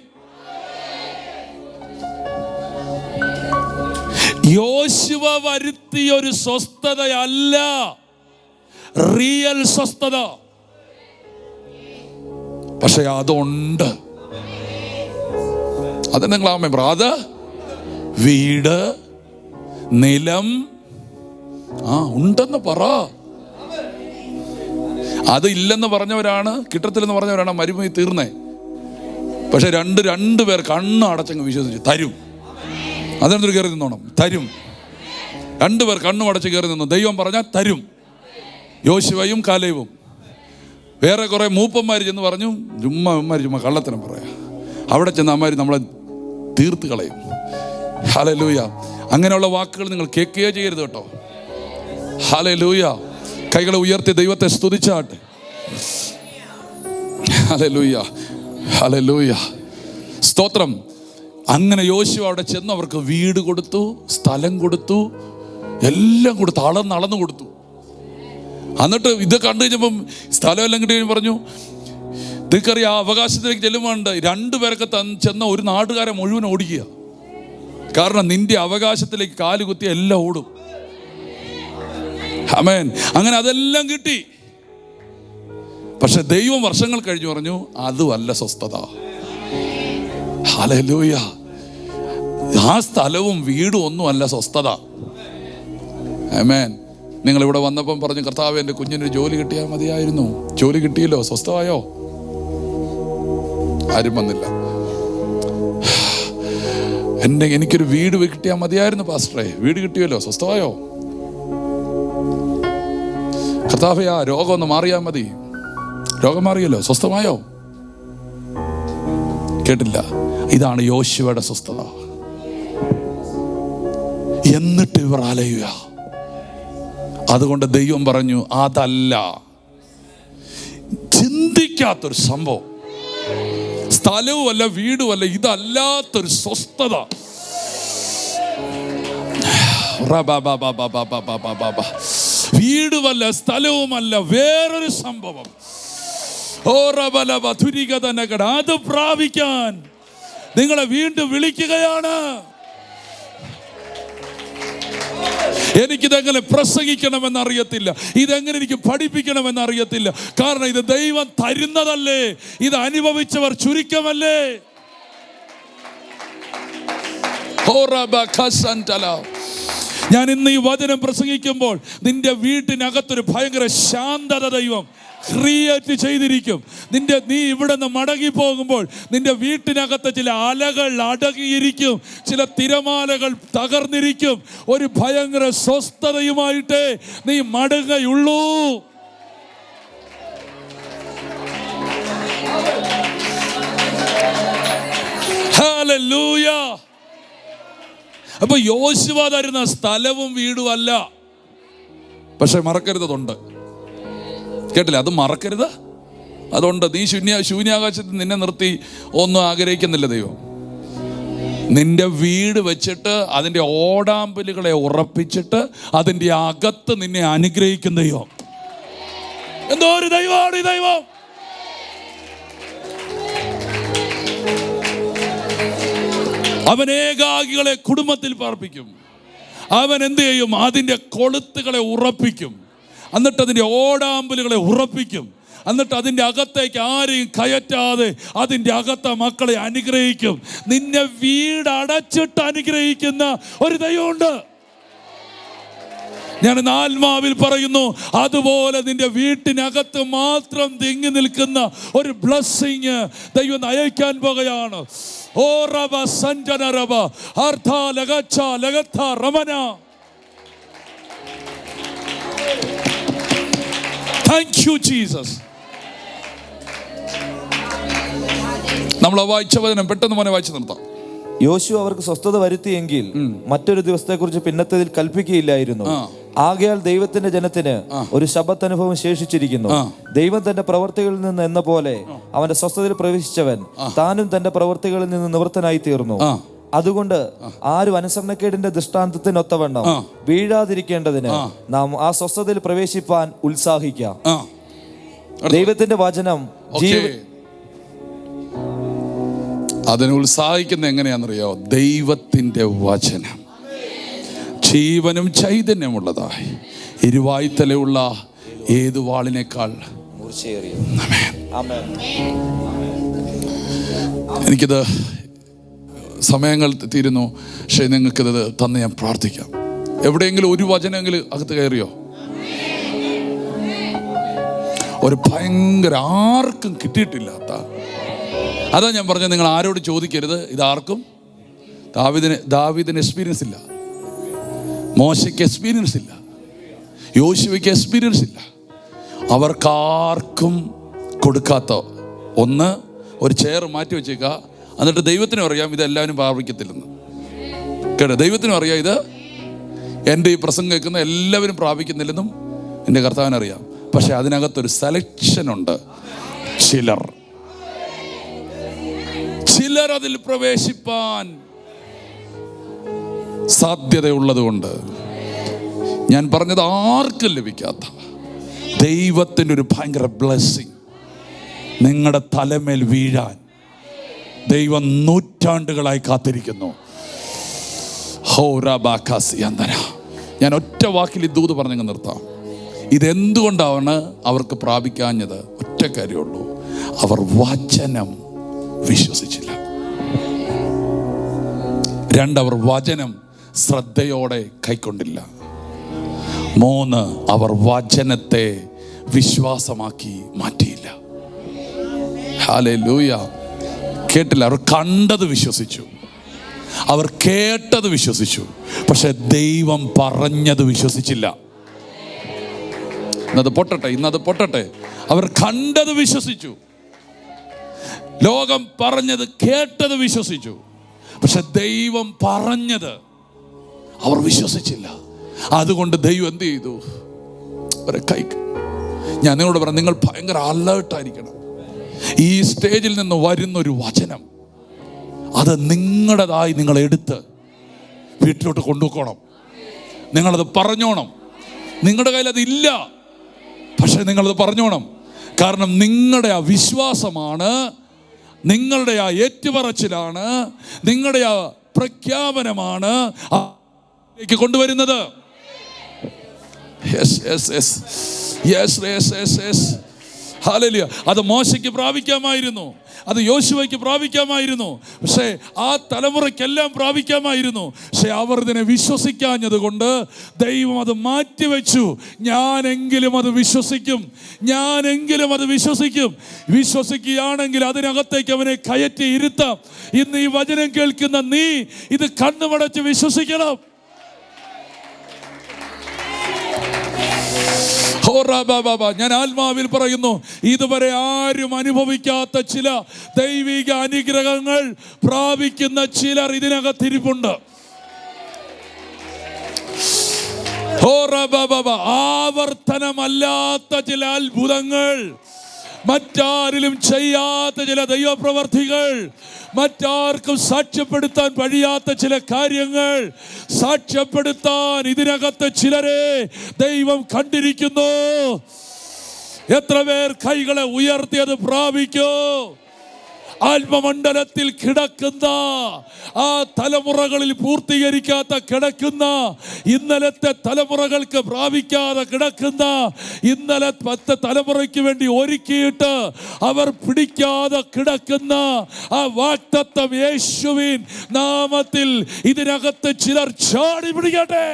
യോശുവ വരുത്തിയ ഒരു സ്വസ്ഥതയല്ല റിയൽ സ്വസ്ഥത. പക്ഷെ അതുണ്ട്. അത് നിങ്ങൾ ആമേൻ പറ. അത് വീട്, നിലം ഉണ്ടെന്ന് പറ. അത് ഇല്ലെന്ന് പറഞ്ഞവരാണ്, കിട്ടത്തില്ലെന്ന് പറഞ്ഞവരാണ് മരുഭൂമി തീർന്നേ. പക്ഷെ രണ്ട് പേർ കണ്ണ് അടച്ചങ്ങ് വിശ്വസിച്ചു തരും. അതെന്തൊരു കയറി നിന്നോണം, തരും. രണ്ടുപേർ കണ്ണും അടച്ച് കയറി നിന്നു. ദൈവം പറഞ്ഞാൽ തരും. യോശുവയും കാലേബും. വേറെ കുറെ മൂപ്പന്മാർ ചെന്ന് പറഞ്ഞു, ചുമ്മാ കള്ളത്തരം പറയാ. അവിടെ ചെന്ന് അമ്മാര് നമ്മളെ തീർത്ത് കളയും. ഹല്ലേലൂയ. അങ്ങനെയുള്ള വാക്കുകൾ നിങ്ങൾ കേൾക്കുകയോ ചെയ്യരുത് കേട്ടോ. ഹല്ലേലൂയ. കൈകളെ ഉയർത്തി ദൈവത്തെ സ്തുതിച്ചാട്ടെ. ഹല്ലേലൂയ, ഹല്ലേലൂയ, സ്തോത്രം. അങ്ങനെ യോശുവ അവിടെ ചെന്ന് അവർക്ക് വീട് കൊടുത്തു, സ്ഥലം കൊടുത്തു, എല്ലാം കൊടുത്തു, അളന്നു കൊടുത്തു. എന്നിട്ട് ഇത് കണ്ടു കഴിഞ്ഞപ്പം സ്ഥലമെല്ലാം കിട്ടി കഴിഞ്ഞ് പറഞ്ഞു, നിങ്ങൾക്കറിയാം ആ അവകാശത്തിലേക്ക് ചെല്ലുമ്പോണ്ട് രണ്ടുപേരൊക്കെ ചെന്ന ഒരു നാട്ടുകാരെ മുഴുവൻ ഓടിക്കുക. കാരണം നിന്റെ അവകാശത്തിലേക്ക് കാലുകുത്തി എല്ലാം ഓടും. ആമേൻ. അങ്ങനെ അതെല്ലാം കിട്ടി. പക്ഷെ ദൈവം വർഷങ്ങൾ കഴിഞ്ഞു പറഞ്ഞു, അതുമല്ല സ്വസ്ഥത. ഹല്ലേലൂയ. ആ സ്ഥലവും വീടും ഒന്നും അല്ല സ്വസ്ഥത. ആമേൻ. നിങ്ങൾ ഇവിടെ വന്നപ്പം പറഞ്ഞു, കർത്താവേ എൻ്റെ കുഞ്ഞിന് ജോലി കിട്ടിയാൽ മതിയായിരുന്നു. ജോലി കിട്ടിയല്ലോ, സ്വസ്ഥമായോ? ആരും വന്നില്ല. എനിക്കൊരു വീട് കിട്ടിയാൽ മതിയായിരുന്നു പാസ്റ്ററെ. വീട് കിട്ടിയല്ലോ, സ്വസ്ഥമായോ? കർത്താവേ ആ രോഗം ഒന്ന് മാറിയാൽ മതി. രോഗം മാറിയല്ലോ, സ്വസ്ഥമായോ? കേട്ടില്ല. ഇതാണ് യോശുവയുടെ സ്വസ്ഥത. എന്നിട്ട് ഇവർ അലയുക. അതുകൊണ്ട് ദൈവം പറഞ്ഞു, അതല്ല, ചിന്തിക്കാത്തൊരു സംഭവം, സ്ഥലവുമല്ല വീടുമല്ല, ഇതല്ലാത്തൊരു സ്വസ്ഥത. വീടുമല്ല സ്ഥലവുമല്ല, വേറൊരു സംഭവം. അത് പ്രാപിക്കാൻ നിങ്ങളെ വീണ്ടും വിളിക്കുകയാണ്. എനിക്കിതെങ്ങനെ പ്രസംഗിക്കണമെന്ന് അറിയത്തില്ല, ഇതെങ്ങനെ എനിക്ക് പഠിപ്പിക്കണമെന്ന് അറിയത്തില്ല. കാരണം ഇത് ദൈവം തരുന്നതല്ലേ, ഇത് അനുഭവിച്ചവർ ചുരുക്കമല്ലേ. ഞാൻ ഇന്ന് ഈ വചനം പ്രസംഗിക്കുമ്പോൾ നിന്റെ വീട്ടിനകത്തൊരു ഭയങ്കര ശാന്തത ദൈവം ക്രിയേറ്റ് ചെയ്തിരിക്കും. നീ ഇവിടെ നിന്ന് മടങ്ങി പോകുമ്പോൾ നിന്റെ വീട്ടിനകത്ത് ചില അലകൾ അടങ്ങിയിരിക്കും, ചില തിരമാലകൾ തകർന്നിരിക്കും. ഒരു ഭയങ്കര സ്വസ്ഥതയുമായിട്ടേ നീ മടങ്ങുകയുള്ളൂ. ഹല്ലേലൂയ. അപ്പൊ യോശുവ തരുന്ന സ്ഥലവും വീടും അല്ല. പക്ഷെ മറക്കരുതുണ്ട്. കേട്ടില്ല? അത് മറക്കരുത്. അതുകൊണ്ട് നീ ശൂന്യാകാശത്തിൽ നിന്നെ നിർത്തി ഒന്നും ആഗ്രഹിക്കുന്നില്ല ദൈവം. നിന്റെ വീട് വെച്ചിട്ട് അതിൻ്റെ ഓടാമ്പലുകളെ ഉറപ്പിച്ചിട്ട് അതിൻ്റെ അകത്ത് നിന്നെ അനുഗ്രഹിക്കുന്ന ദൈവം. എന്തോ ഒരു ദൈവമാണ് ഈ ദൈവം. അവൻ ഏകാകികളെ കുടുംബത്തിൽ പാർപ്പിക്കും. അവൻ എന്ത് ചെയ്യും? അതിൻ്റെ കൊളുത്തുകളെ ഉറപ്പിക്കും. എന്നിട്ട് അതിൻ്റെ ഓടാമ്പലുകളെ ഉറപ്പിക്കും. എന്നിട്ട് അതിൻ്റെ അകത്തേക്ക് ആരെയും കയറ്റാതെ അതിൻ്റെ അകത്തെ മക്കളെ അനുഗ്രഹിക്കും. നിന്നെ വീടടച്ചിട്ട് അനുഗ്രഹിക്കുന്ന ഒരു ദൈവമുണ്ട്. ഞാൻ ഇന്ന് ആത്മാവിൽ പറയുന്നു, അതുപോലെ നിന്റെ വീട്ടിനകത്ത് മാത്രം തിങ്ങി നിൽക്കുന്ന ഒരു ബ്ലെസ്സിങ് ദൈവം അയക്കാൻ പോകുകയാണ്. ഓ റബ സഞ്ജന റബ അർത്ഥ ലഗച്ച ലഗത്ത റമന. Thank you Jesus. നമ്മൾ വായിച്ച വചനം പെട്ടെന്ന് മോനെ വായിച്ചു നിർത്താം. യോശുവ അവർക്ക് സ്വസ്ഥത വരുത്തിയെങ്കിൽ മറ്റൊരു ദിവസത്തെക്കുറിച്ച് പിന്നത്തേതിൽ കൽപ്പിക്കുകയില്ലായിരുന്നു. ആകയാൽ ദൈവത്തിന്റെ ജനത്തിന് ഒരു ശബ്ബത്ത് അനുഭവം ശേഷിച്ചിരിക്കുന്നു. ദൈവം തന്റെ പ്രവർത്തികളിൽ നിന്ന് എന്ന പോലെ അവന്റെ സ്വസ്ഥതയിൽ പ്രവേശിച്ചവൻ താനും തന്റെ പ്രവർത്തികളിൽ നിന്ന് നിവൃത്തനായി തീർന്നു. അതുകൊണ്ട് ആരും അനുസരണക്കേടിന്റെ ദൃഷ്ടാന്തത്തിനൊത്തവണ്ണം വീഴാതിരിക്കേണ്ടതിന് നാം ആ സ്വസ്ഥതയിൽ പ്രവേശിപ്പാൻ ഉത്സാഹിക്കാം. ദൈവത്തിന്റെ വചനം അതിന് ഉത്സാഹിക്കുന്ന എങ്ങനെയാണെന്നറിയോ? ദൈവത്തിന്റെ വചനം ജീവനും ചൈതന്യമുള്ളതായി ഇരുവായ്ത്തലയുള്ള ഏത് വാളിനേക്കാൾ എനിക്കിത് സമയങ്ങൾ തീരുന്നു, പക്ഷെ നിങ്ങൾക്കിത് തന്ന് ഞാൻ പ്രാർത്ഥിക്കാം. എവിടെയെങ്കിലും ഒരു വചനമെങ്കിലും അകത്ത് കയറിയോ? ഒരു ഭയങ്കര ആർക്കും കിട്ടിയിട്ടില്ലാത്ത, അതാ ഞാൻ പറഞ്ഞത്, നിങ്ങൾ ആരോട് ചോദിക്കരുത്. ഇതാർക്കും ദാവീദിന് എക്സ്പീരിയൻസ് ഇല്ല, മോശയ്ക്ക് എക്സ്പീരിയൻസ് ഇല്ല, യോശുവയ്ക്ക് എക്സ്പീരിയൻസ് ഇല്ല. അവർക്കാർക്കും കൊടുക്കാത്ത ഒന്ന്, ഒരു ചെയർ മാറ്റി വെച്ചേക്കുക. എന്നിട്ട് ദൈവത്തിനും അറിയാം ഇതെല്ലാവരും പ്രാപിക്കത്തില്ലെന്ന്. കേട്ടോ, ദൈവത്തിനും അറിയാം ഇത് എൻ്റെ ഈ പ്രസംഗം കേൾക്കുന്ന എല്ലാവരും പ്രാപിക്കുന്നില്ലെന്നും എൻ്റെ കർത്താവിനറിയാം. പക്ഷെ അതിനകത്തൊരു സെലക്ഷൻ ഉണ്ട്. ചിലർ അതിൽ പ്രവേശിപ്പാൻ സാധ്യതയുള്ളത് കൊണ്ട് ഞാൻ പറഞ്ഞത് ആർക്കും ലഭിക്കാത്ത ദൈവത്തിൻ്റെ ഒരു ഭയങ്കര ബ്ലെസ്സിങ് നിങ്ങളുടെ തലമേൽ വീഴാൻ ദൈവം നൂറ്റാണ്ടുകളായി കാത്തിരിക്കുന്നു. ഞാൻ ഒറ്റ വാക്കിൽ ഈ ദൂത് പറഞ്ഞങ്ങ് നിർത്താം. ഇതെന്തുകൊണ്ടാണ് അവർക്ക് പ്രാപിക്കാഞ്ഞത്? ഒറ്റ കാര്യമുള്ളൂ, അവർ വചനം വിശ്വസിച്ചില്ല. അവർ വചനം ശ്രദ്ധയോടെ കൈക്കൊണ്ടില്ല. 3, അവർ വചനത്തെ വിശ്വാസമാക്കി മാറ്റിയില്ല. ഹല്ലേലൂയ. കേട്ടില്ല, അവർ കണ്ടത് വിശ്വസിച്ചു, അവർ കേട്ടത് വിശ്വസിച്ചു, പക്ഷെ ദൈവം പറഞ്ഞത് വിശ്വസിച്ചില്ല. ഇന്നത് പൊട്ടട്ടെ. അവർ കണ്ടത് വിശ്വസിച്ചു, ലോകം പറഞ്ഞത് കേട്ടത് വിശ്വസിച്ചു, പക്ഷെ ദൈവം പറഞ്ഞത് അവർ വിശ്വസിച്ചില്ല. അതുകൊണ്ട് ദൈവം എന്ത് ചെയ്തു? ഞാൻ നിങ്ങളോട് പറയാം, നിങ്ങൾ ഭയങ്കര അലേർട്ടായിരിക്കണം. ഈ സ്റ്റേജിൽ നിന്ന് വരുന്നൊരു വചനം അത് നിങ്ങളുടേതായി നിങ്ങൾ എടുത്ത് വീട്ടിലോട്ട് കൊണ്ടുപോകണം. നിങ്ങളത് പറഞ്ഞോണം. നിങ്ങളുടെ കയ്യിൽ അതില്ല, പക്ഷെ നിങ്ങളത് പറഞ്ഞോണം. കാരണം നിങ്ങളുടെ ആ വിശ്വാസമാണ്, നിങ്ങളുടെ ആ ഏറ്റുപറച്ചിലാണ്, നിങ്ങളുടെ ആ പ്രഖ്യാപനമാണ് അതിലേക്ക് കൊണ്ടുവരുന്നത്. ഹല്ലേലൂയ. അത് മോശയ്ക്ക് പ്രാപിക്കാമായിരുന്നു, അത് യോശുവയ്ക്ക് പ്രാപിക്കാമായിരുന്നു, പക്ഷേ ആ തലമുറയ്ക്കെല്ലാം പ്രാപിക്കാമായിരുന്നു. പക്ഷെ അവർ ഇതിനെ വിശ്വസിക്കാഞ്ഞത് കൊണ്ട് ദൈവം അത് മാറ്റിവെച്ചു. ഞാനെങ്കിലും അത് വിശ്വസിക്കും. വിശ്വസിക്കുകയാണെങ്കിൽ അതിനകത്തേക്ക് അവനെ കയറ്റി ഇരുത്താം. ഇന്ന് ഈ വചനം കേൾക്കുന്ന നീ ഇത് കണ്ണുമടച്ച് വിശ്വസിക്കണം. ഞാൻ ആത്മാവിൽ പറയുന്നു, ഇതുവരെ ആരും അനുഭവിക്കാത്ത ചില ദൈവിക അനുഗ്രഹങ്ങൾ പ്രാപിക്കുന്ന ചിലർ ഇതിനകത്തിരിപ്പുണ്ട്. ആവർത്തനമല്ലാത്ത ചില അത്ഭുതങ്ങൾ, മറ്റാരിലും ചെയ്യാത്ത ചില ദൈവപ്രവർത്തികൾ, മറ്റാർക്കും സാക്ഷ്യപ്പെടുത്താൻ കഴിയാത്ത ചില കാര്യങ്ങൾ സാക്ഷ്യപ്പെടുത്താൻ ഇതിനകത്ത് ചിലരെ ദൈവം കണ്ടിരിക്കുന്നു. എത്ര പേർ കൈകളെ ഉയർത്തിയത് പ്രാപിക്കൂ? ആത്മമണ്ഡലത്തിൽ കിടക്കുന്ന ആ തലമുറകളിൽ പൂർത്തീകരിക്കാത്ത കിടക്കുന്ന, ഇന്നലത്തെ തലമുറകൾക്ക് പ്രാപിക്കാതെ കിടക്കുന്ന, ഇന്നലത്തെ തലമുറയ്ക്ക് വേണ്ടി ഒരുക്കിയിട്ട് അവർ പിടിക്കാതെ കിടക്കുന്ന ആ വാഗ്ദത്തം യേശുവിൻ നാമത്തിൽ ഇതിനകത്ത് ചിലർ ചാടി പിടിക്കട്ടെ.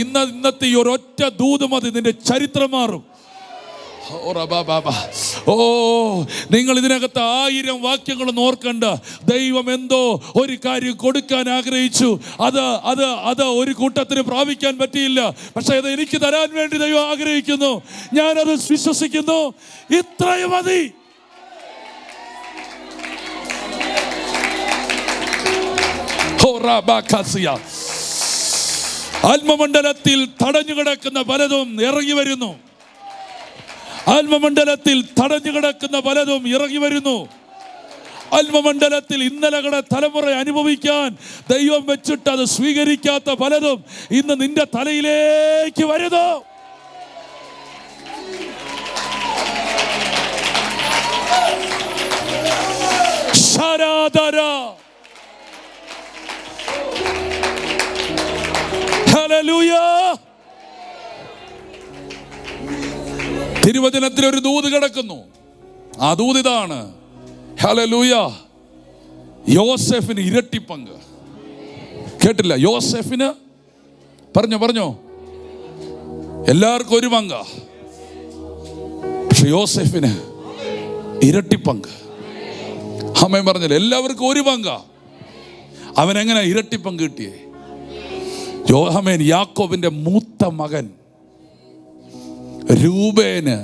ഇന്നത്തെ ഈ ഒരൊറ്റ ദൂത് മതി, നിന്റെ ചരിത്രം മാറും. ഓ, നിങ്ങൾ ഇതിനകത്ത് 1000 വാക്യങ്ങളൊന്നും ഓർക്കണ്ട. ദൈവം എന്തോ ഒരു കാര്യം കൊടുക്കാൻ ആഗ്രഹിച്ചു. അത് ഒരു കൂട്ടത്തിന് പ്രാപിക്കാൻ പറ്റിയില്ല. പക്ഷെ അത് എനിക്ക് തരാൻ വേണ്ടി ദൈവം ആഗ്രഹിക്കുന്നു. ഞാനത് വിശ്വസിക്കുന്നു. ഇത്രയും മതി. ആത്മമണ്ഡലത്തിൽ തടഞ്ഞു കിടക്കുന്ന പലതും ഇറങ്ങി വരുന്നു. ആത്മമണ്ഡലത്തിൽ തടഞ്ഞു കിടക്കുന്ന പലതും ഇറങ്ങി വരുന്നു. ആത്മമണ്ഡലത്തിൽ ഇന്നലകളുടെ തലമുറ അനുഭവിക്കാൻ ദൈവം വെച്ചിട്ട് അത് സ്വീകരിക്കാത്ത പലതും ഇന്ന് നിന്റെ തലയിലേക്ക് വരുന്നു. ശരാധര ഹല്ലേലൂയ. തിരുവചനത്തിൽ ഒരു ദൂത് കിടക്കുന്നു. ആ ദൂത് ഇതാണ്. ഹല്ലേലൂയ. യോസേഫിന് ഇരട്ടി പങ്ക്. കേട്ടില്ല? യോസേഫിന് പറഞ്ഞോ എല്ലാവർക്കും ഒരു പങ്ക, പക്ഷെ യോസേഫിന് ഇരട്ടി പങ്ക്. അമ്മയും പറഞ്ഞില്ല എല്ലാവർക്കും ഒരു പങ്ക. അവനെങ്ങനെ ഇരട്ടി പങ്ക് കിട്ടിയേ? യോഹമേൻ യാക്കോബിന്റെ മൂത്ത മകൻ രൂബേന്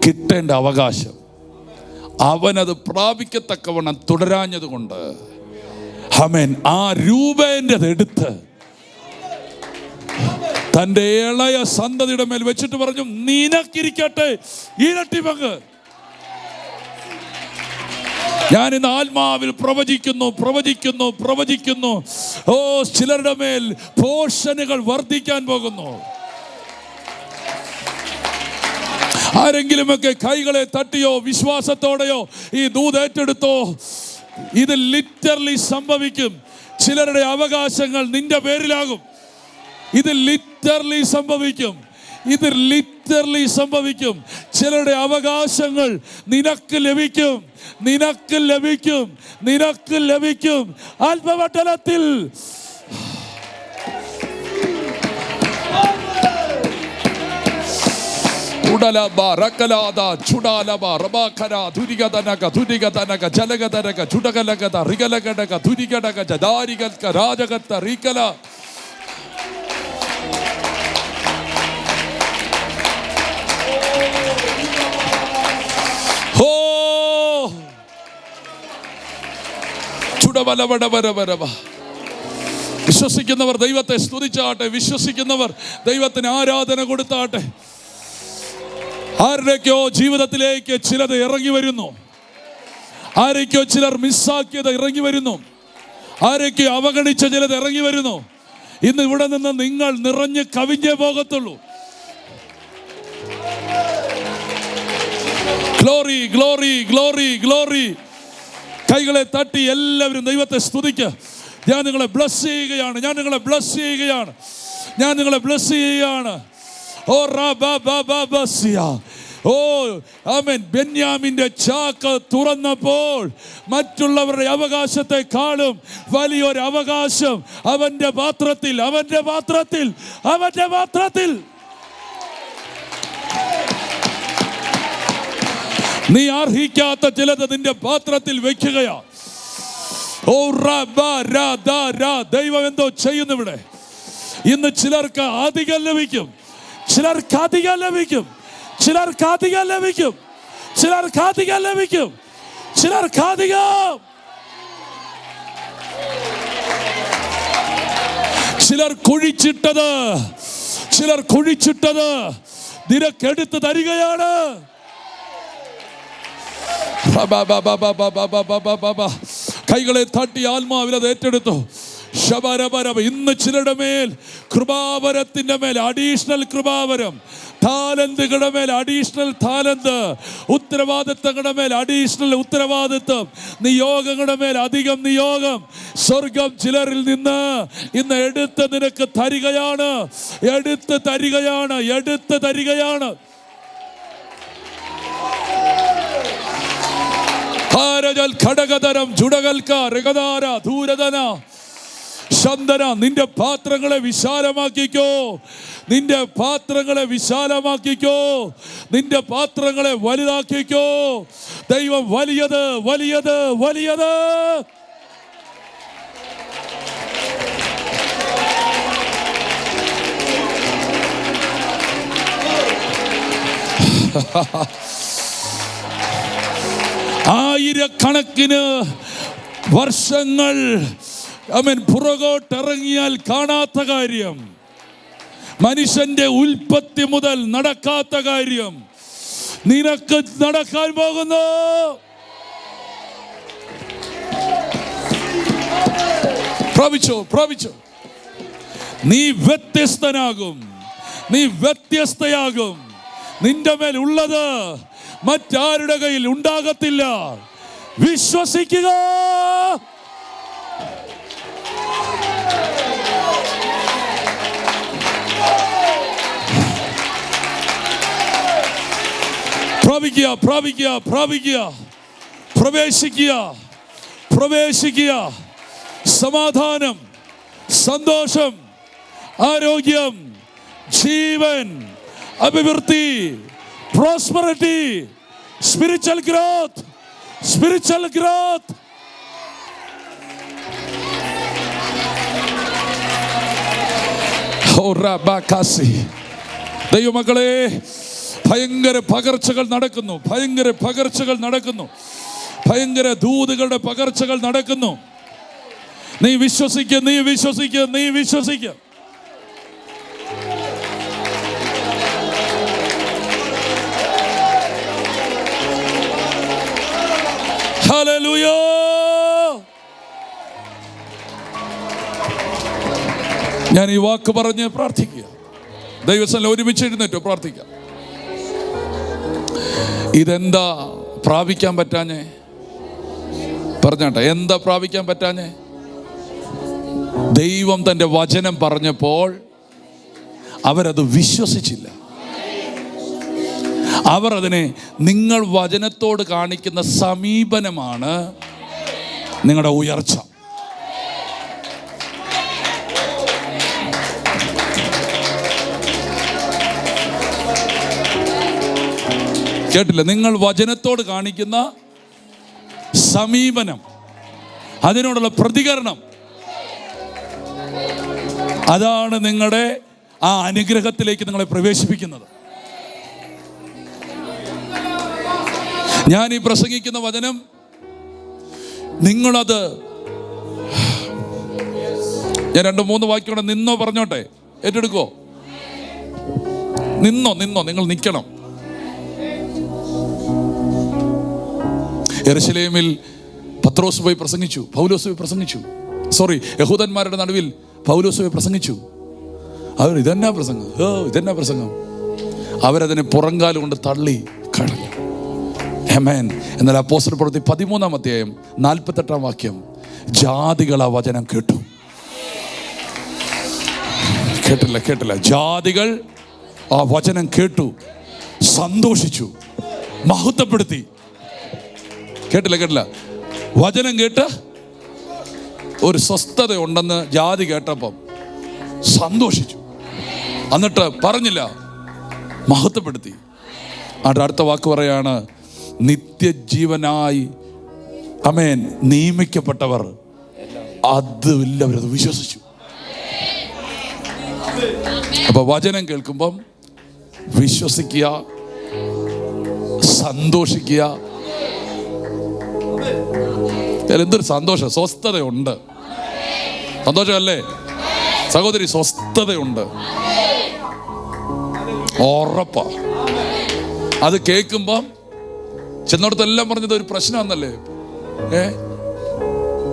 കിട്ടേണ്ട അവകാശം അവനത് പ്രാപിക്കത്തക്കവണ്ണം തുടരാഞ്ഞത് കൊണ്ട് ആമേൻ ആ രൂബേൻ്റെത് എടുത്ത് തൻ്റെ ഇളയ സന്തതിയുടെ മേൽ വെച്ചിട്ട് പറഞ്ഞു, നിനക്കിരിക്കട്ടെ ഇരട്ടി പങ്ക്. ഞാൻ ഇന്ന് ആത്മാവിൽ പ്രവചിക്കുന്നു. ഓ, ചിലരുടെ മേൽ പോഷനുകൾ വർദ്ധിക്കാൻ പോകുന്നു. ആരെങ്കിലുമൊക്കെ കൈകളെ തട്ടിയോ വിശ്വാസത്തോടെയോ ഈ ദൂത് ഏറ്റെടുത്തോ. ഇത് ലിറ്ററലി സംഭവിക്കും. ചിലരുടെ അവകാശങ്ങൾ നിന്റെ പേരിലാകും. ഇത് ലിറ്ററലി സംഭവിക്കും. ചിലരുടെ അവകാശങ്ങൾ നിനക്ക് ലഭിക്കും. ആത്മമണ്ഡലത്തിൽ വിശ്വസിക്കുന്നവർ ദൈവത്തെ സ്തുതിച്ചാട്ടെ. വിശ്വസിക്കുന്നവർ ദൈവത്തിന് ആരാധന കൊടുത്താട്ടെ. ആരുടെയൊക്കെയോ ജീവിതത്തിലേക്ക് ചിലത് ഇറങ്ങി വരുന്നു. ആരൊക്കെയോ ചിലർ മിസ്സാക്കിയത് ഇറങ്ങി വരുന്നു. ആരൊക്കെയോ അവഗണിച്ച ചിലത് ഇറങ്ങി വരുന്നു. ഇന്ന് ഇവിടെ നിന്ന് നിങ്ങൾ നിറഞ്ഞ് കവിഞ്ഞേ പോകത്തുള്ളൂ. Glory glory glory glory. കൈകളെ തട്ടി എല്ലാവരും ദൈവത്തെ സ്തുതിക്കുക. ഞാൻ നിങ്ങളെ ബ്ലസ് ചെയ്യുകയാണ്. ഓ ആമേൻ. ബെന്യാമിന്റെ ചാക്ക് തുറന്നപ്പോൾ മറ്റുള്ളവരുടെ അവകാശത്തെക്കാളും വലിയൊരു അവകാശം അവന്റെ പാത്രത്തിൽ നീ അർഹിക്കാത്ത ചിലത് നിന്റെ പാത്രത്തിൽ വെക്കുകയാ. ഓ ദൈവം എന്തോ ചെയ്യുന്നു ഇവിടെ. ഇന്ന് ചിലർക്ക് അധികം ലഭിക്കും. ചിലർ കുഴിച്ചിട്ടത് നിനക്കെടുത്ത് തരികയാണ്. കൈകളെ തട്ടി ആത്മാവിൽ അത് ഏറ്റെടുത്തു. ശബരപരം. ഇന്ന് ചിലരുടെ മേൽ കൃപാവരത്തിന്റെ മേൽ അഡീഷണൽ കൃപാവരം, താലന്തുകളുടെ മേൽ അഡീഷണൽ താലന്ത്, ഉത്തരവാദിത്തങ്ങളുടെ മേൽ അഡീഷണൽ ഉത്തരവാദിത്വം, നിയോഗങ്ങളുടെ മേൽ അധികം നിയോഗം സ്വർഗം ചിലരിൽ നിന്ന് ഇന്ന് എടുത്ത് നിനക്ക് തരികയാണ്, എടുത്ത് തരികയാണ്, എടുത്ത് തരികയാണ്. ഘടകതരം ജുഡകൽക്കാരകതാര ധൂരതന ശന്തന. നിന്റെ പാത്രങ്ങളെ വിശാലമാക്കിക്കോ, നിന്റെ പാത്രങ്ങളെ വിശാലമാക്കിക്കോ, നിന്റെ പാത്രങ്ങളെ വലുതാക്കിക്കോ. ദൈവം വലിയത് വലിയത് വലിയത്. ആയിരക്കണക്കിന് വർഷങ്ങൾ പുറകോട്ടിറങ്ങിയാൽ കാണാത്ത കാര്യം, മനുഷ്യന്റെ ഉൽപ്പത്തി മുതൽ നടക്കാത്ത കാര്യം നിനക്ക് നടക്കാൻ പോകുന്നു. പ്രാപിച്ചോ, പ്രാപിച്ചോ. നീ വ്യത്യസ്തനാകും, നീ വ്യത്യസ്തയാകും. നിന്റെ മേൽ ഉള്ളത് മറ്റാരുടെ കയ്യിൽ ഉണ്ടാകത്തില്ല. വിശ്വസിക്കുക. പ്രാപിക്കുക, പ്രാപിക്കുക, പ്രാപിക്കുക. പ്രവേശിക്കുക, പ്രവേശിക്കുക. സമാധാനം, സന്തോഷം, ആരോഗ്യം, ജീവൻ, അഭിവൃദ്ധി, prosperity, spiritual growth, spiritual growth. ദൈവമക്കളെ, ഭയങ്കര പകർച്ചകൾ നടക്കുന്നു, ഭയങ്കര പകർച്ചകൾ നടക്കുന്നു, ഭയങ്കര ദൂതുകളുടെ പകർച്ചകൾ നടക്കുന്നു. നീ വിശ്വസിക്കുക, നീ വിശ്വസിക്കുക, നീ വിശ്വസിക്കുക. ഹല്ലേലൂയ. ഞാൻ ഈ വാക്ക് പറഞ്ഞ് പ്രാർത്ഥിക്കുക. ദൈവസന്നിധിയിൽ ഒരുമിച്ച് എഴുന്നേറ്റോ, പ്രാർത്ഥിക്കാം. ഇതെന്താ പ്രാപിക്കാൻ പറ്റാഞ്ഞേ? പറഞ്ഞാട്ടെ, എന്താ പ്രാപിക്കാൻ പറ്റാഞ്ഞേ? ദൈവം തൻ്റെ വചനം പറഞ്ഞപ്പോൾ അവരത് വിശ്വസിച്ചില്ല. അവർ അതിനെ, നിങ്ങൾ വചനത്തോട് കാണിക്കുന്ന സമീപനമാണ് നിങ്ങളുടെ ഉയർച്ച. കേട്ടില്ല? നിങ്ങൾ വചനത്തോട് കാണിക്കുന്ന സമീപനം, അതിനോടുള്ള പ്രതികരണം, അതാണ് നിങ്ങളുടെ ആ അനുഗ്രഹത്തിലേക്ക് നിങ്ങളെ പ്രവേശിപ്പിക്കുന്നത്. ഞാൻ ഈ പ്രസംഗിക്കുന്ന വചനം നിങ്ങളത്, ഞാൻ 2-3 വാക്യോടെ നിന്നോ പറഞ്ഞോട്ടെ, ഏറ്റെടുക്കോ? നിന്നോ, നിന്നോ, നിങ്ങൾ നിൽക്കണം. യെരുശലേമിൽ പത്രോസ് പോയി പ്രസംഗിച്ചു, പൗലോസ് പോയി പ്രസംഗിച്ചു. യഹൂദന്മാരുടെ നടുവിൽ പൗലോസ് പോയി പ്രസംഗിച്ചു. അവർ ഇതെന്നാ പ്രസംഗം, ഇതെന്നാ പ്രസംഗം. അവരതിനെ പുറങ്കാലം കൊണ്ട് തള്ളി കളഞ്ഞു. ആമേൻ. എന്നാൽ അപ്പോസ്തല പ്രവൃത്തി 13-ാം അധ്യായം 48-ാം വാക്യം, ജാതികൾ ആ വചനം കേട്ടു. കേട്ടില്ല, കേട്ടില്ല. ജാതികൾ ആ വചനം കേട്ടു, സന്തോഷിച്ചു, മഹത്വപ്പെടുത്തി. കേട്ടില്ല, കേട്ടില്ല. വചനം കേട്ട് ഒരു സ്വസ്ഥത ഉണ്ടെന്ന് ജാതി കേട്ടപ്പം സന്തോഷിച്ചു. എന്നിട്ട് പറഞ്ഞില്ല, മഹത്വപ്പെടുത്തി. അടുത്ത വാക്ക് പറയാണ്, നിത്യജീവനായി ആമേൻ നിയമിക്കപ്പെട്ടവർ അത് എല്ലാവരും വിശ്വസിച്ചു. അപ്പൊ വചനം കേൾക്കുമ്പം വിശ്വസിക്കുക, സന്തോഷിക്കുക. എന്തൊരു സന്തോഷം, സ്വസ്ഥതയുണ്ട്. സന്തോഷമല്ലേ സഹോദരി? സ്വസ്ഥതയുണ്ട്, ഉറപ്പാ. അത് കേൾക്കുമ്പം ചെന്നോടത്തെല്ലാം പറഞ്ഞത് ഒരു പ്രശ്നമാണെന്നല്ലേ.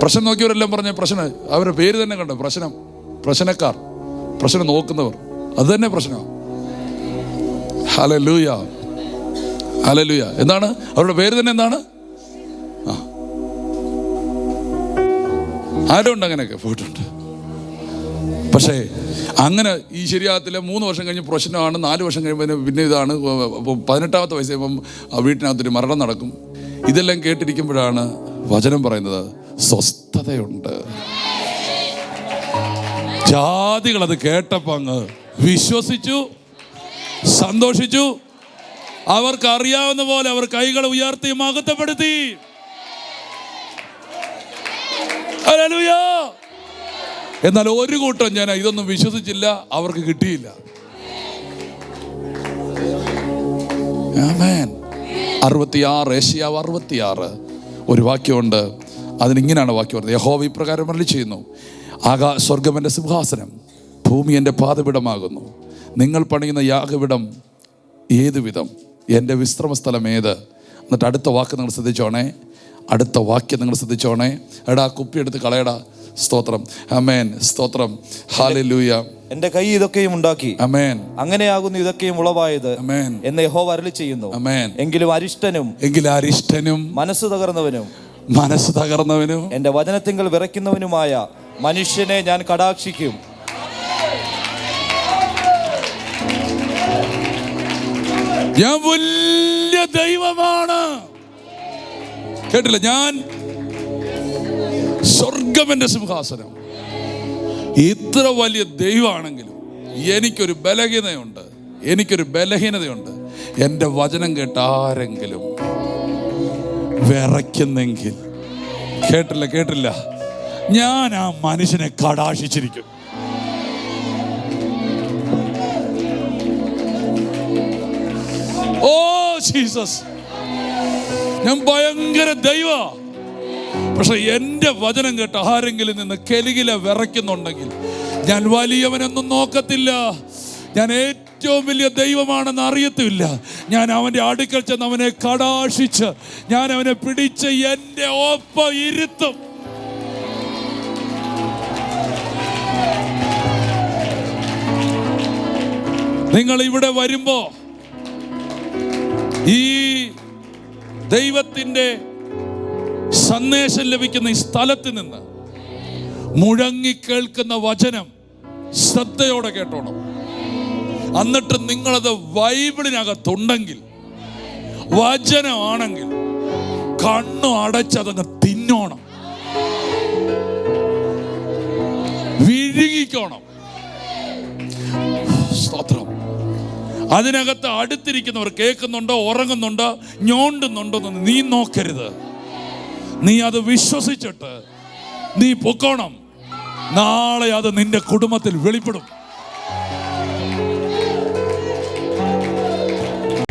പ്രശ്നം നോക്കിയവരെല്ലാം പറഞ്ഞ പ്രശ്നം, അവരുടെ പേര് തന്നെ കണ്ടോ, പ്രശ്നം, പ്രശ്നക്കാർ, പ്രശ്നം നോക്കുന്നവർ, അത് തന്നെ പ്രശ്നമാണ്. Hallelujah, hallelujah. എന്താണ് അവരുടെ പേര് തന്നെ? എന്താണ്? ആരുണ്ട് അങ്ങനെയൊക്കെ പോയിട്ടുണ്ട്. പക്ഷേ അങ്ങനെ ഈ ശരിയാകത്തില്ല. 3 വർഷം കഴിഞ്ഞ് പ്രശ്നമാണ്, 4 വർഷം കഴിയുമ്പോൾ പിന്നെ ഇതാണ്. 18ാമത്തെ വയസ്സ് കഴിയുമ്പം വീട്ടിനകത്തൊരു മരണം നടക്കും. ഇതെല്ലാം കേട്ടിരിക്കുമ്പോഴാണ് വചനം പറയുന്നത് സ്വസ്ഥതയുണ്ട്. ജാതികൾ അത് കേട്ടപ്പോൾ അങ്ങ് വിശ്വസിച്ചു, സന്തോഷിച്ചു. അവർക്ക് അറിയാവുന്ന പോലെ അവർ കൈകൾ ഉയർത്തി മഹത്വപ്പെടുത്തി. ഹല്ലേലൂയ. എന്നാൽ ഒരു കൂട്ടം ജനം ഇതൊന്നും വിശ്വസിച്ചില്ല, അവർക്ക് കിട്ടിയില്ല. ആമേൻ. 66 ഏശയ്യാവ് 66 ഒരു വാക്യമുണ്ട്. അതിനിങ്ങനെയാണ് വാക്യം പറയുന്നത്. യഹോവ ഇപ്രകാരം അരുളി ചെയ്യുന്നു, സ്വർഗ്ഗം എൻ്റെ സിംഹാസനം, ഭൂമി എൻ്റെ പാദപീഠമാകുന്നു. നിങ്ങൾ പണിയുന്ന യാഗപീഠം ഏത് വിധം, എൻ്റെ വിശ്രമസ്ഥലം ഏത്? എന്നിട്ട് അടുത്ത വാക്ക് നിങ്ങൾ ശ്രദ്ധിച്ചോണേ, അടുത്ത വാക്യം നിങ്ങൾ ശ്രദ്ധിച്ചോണേ. എടാ കുപ്പി എടുത്ത് കളയടാ. സ്തോത്രം, ആമേൻ, സ്തോത്രം, ഹല്ലേലൂയ. എന്റെ കൈ ഇതൊക്കെയും ഉണ്ടാക്കി, ആമേൻ, അങ്ങനെയാകുന്നു ഇതൊക്കെയും ഉളവായത്, ആമേൻ, എന്ന് യഹോവ അരുളി ചെയ്യുന്നു. ആമേൻ. എങ്കിലും അരിഷ്ടനും മനസ്സ് തകർന്നവനും എന്റെ വചനത്തിങ്കൽ വിറയ്ക്കുന്നവനുമായ മനുഷ്യനെ ഞാൻ കടാക്ഷിക്കും. ഞാൻ വലിയ ദൈവമാണ്. കേട്ടില്ല? ഞാൻ സ്വർഗ്ഗം എൻ്റെ സിംഹാസനം. ഇത്ര വലിയ ദൈവമാണെങ്കിലും എനിക്കൊരു ബലഹീനതയുണ്ട്. എൻ്റെ വചനം കേട്ട് ആരെങ്കിലും വിറയ്ക്കുന്നെങ്കിൽ, കേട്ടില്ല, ഞാൻ ആ മനുഷ്യനെ കടാക്ഷിച്ചിരിക്കും. ഓ ജീസസ്, ഞാൻ ഭയങ്കര ദൈവ. പക്ഷെ എൻ്റെ വചനം കേട്ട് ആരെങ്കിലും നിന്ന് കെലികില വിറയ്ക്കുന്നുണ്ടെങ്കിൽ ഞാൻ വലിയവനൊന്നും നോക്കത്തില്ല. ഞാൻ ഏറ്റവും വലിയ ദൈവമാണെന്ന് അറിയത്തില്ല. ഞാൻ അവൻ്റെ അടുക്കൽ ചെന്ന് അവനെ കടാക്ഷിച്ച് ഞാൻ അവനെ പിടിച്ച് എൻ്റെ ഒപ്പം ഇരുത്തും. നിങ്ങൾ ഇവിടെ വരുമ്പോ ഈ ദൈവത്തിൻ്റെ സന്ദേശം ലഭിക്കുന്ന ഈ സ്ഥലത്ത് നിന്ന് മുഴങ്ങിക്കേൾക്കുന്ന വചനം ശ്രദ്ധയോടെ കേട്ടോണം. എന്നിട്ട് നിങ്ങളത് ബൈബിളിനകത്തുണ്ടെങ്കിൽ, വചനമാണെങ്കിൽ കണ്ണു അടച്ചതങ്ങ് തിന്നോണം, വിഴുങ്ങിക്കോണം. സ്തോത്രം. അതിനകത്ത് അടുത്തിരിക്കുന്നവർ കേൾക്കുന്നുണ്ടോ, ഉറങ്ങുന്നുണ്ടോ, ഞോണ്ടുന്നുണ്ടോ എന്ന് നീ നോക്കരുത്. നീ അത് വിശ്വസിച്ചിട്ട് നീ പൊക്കോണം. നാളെ അത് നിന്റെ കുടുംബത്തിൽ വെളിപ്പെടും.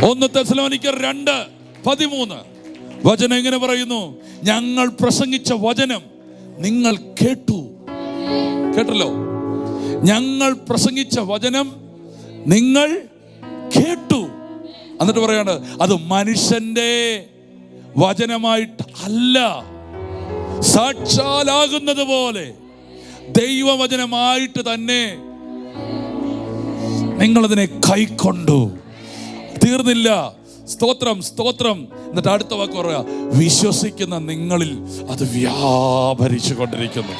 1 തെസ്സലോനിക്കർ 2:13 വചനം ഇങ്ങനെ പറയുന്നു, ഞങ്ങൾ പ്രസംഗിച്ച വചനം നിങ്ങൾ കേട്ടല്ലോ. ഞങ്ങൾ പ്രസംഗിച്ച വചനം നിങ്ങൾ കേട്ടു. എന്നിട്ട് പറയാണ്, അത് മനുഷ്യന്റെ വചനമായിട്ട് അല്ല, സാക്ഷാലാകുന്നത് പോലെ ദൈവവചനമായിട്ട് തന്നെ നിങ്ങളതിനെ കൈക്കൊണ്ടു. തീർന്നില്ല. സ്തോത്രം, സ്തോത്രം. എന്നിട്ട് അടുത്ത വാക്ക് പറയാ, വിശ്വസിക്കുന്ന നിങ്ങളിൽ അത് വ്യാപരിച്ചു കൊണ്ടിരിക്കുന്നു.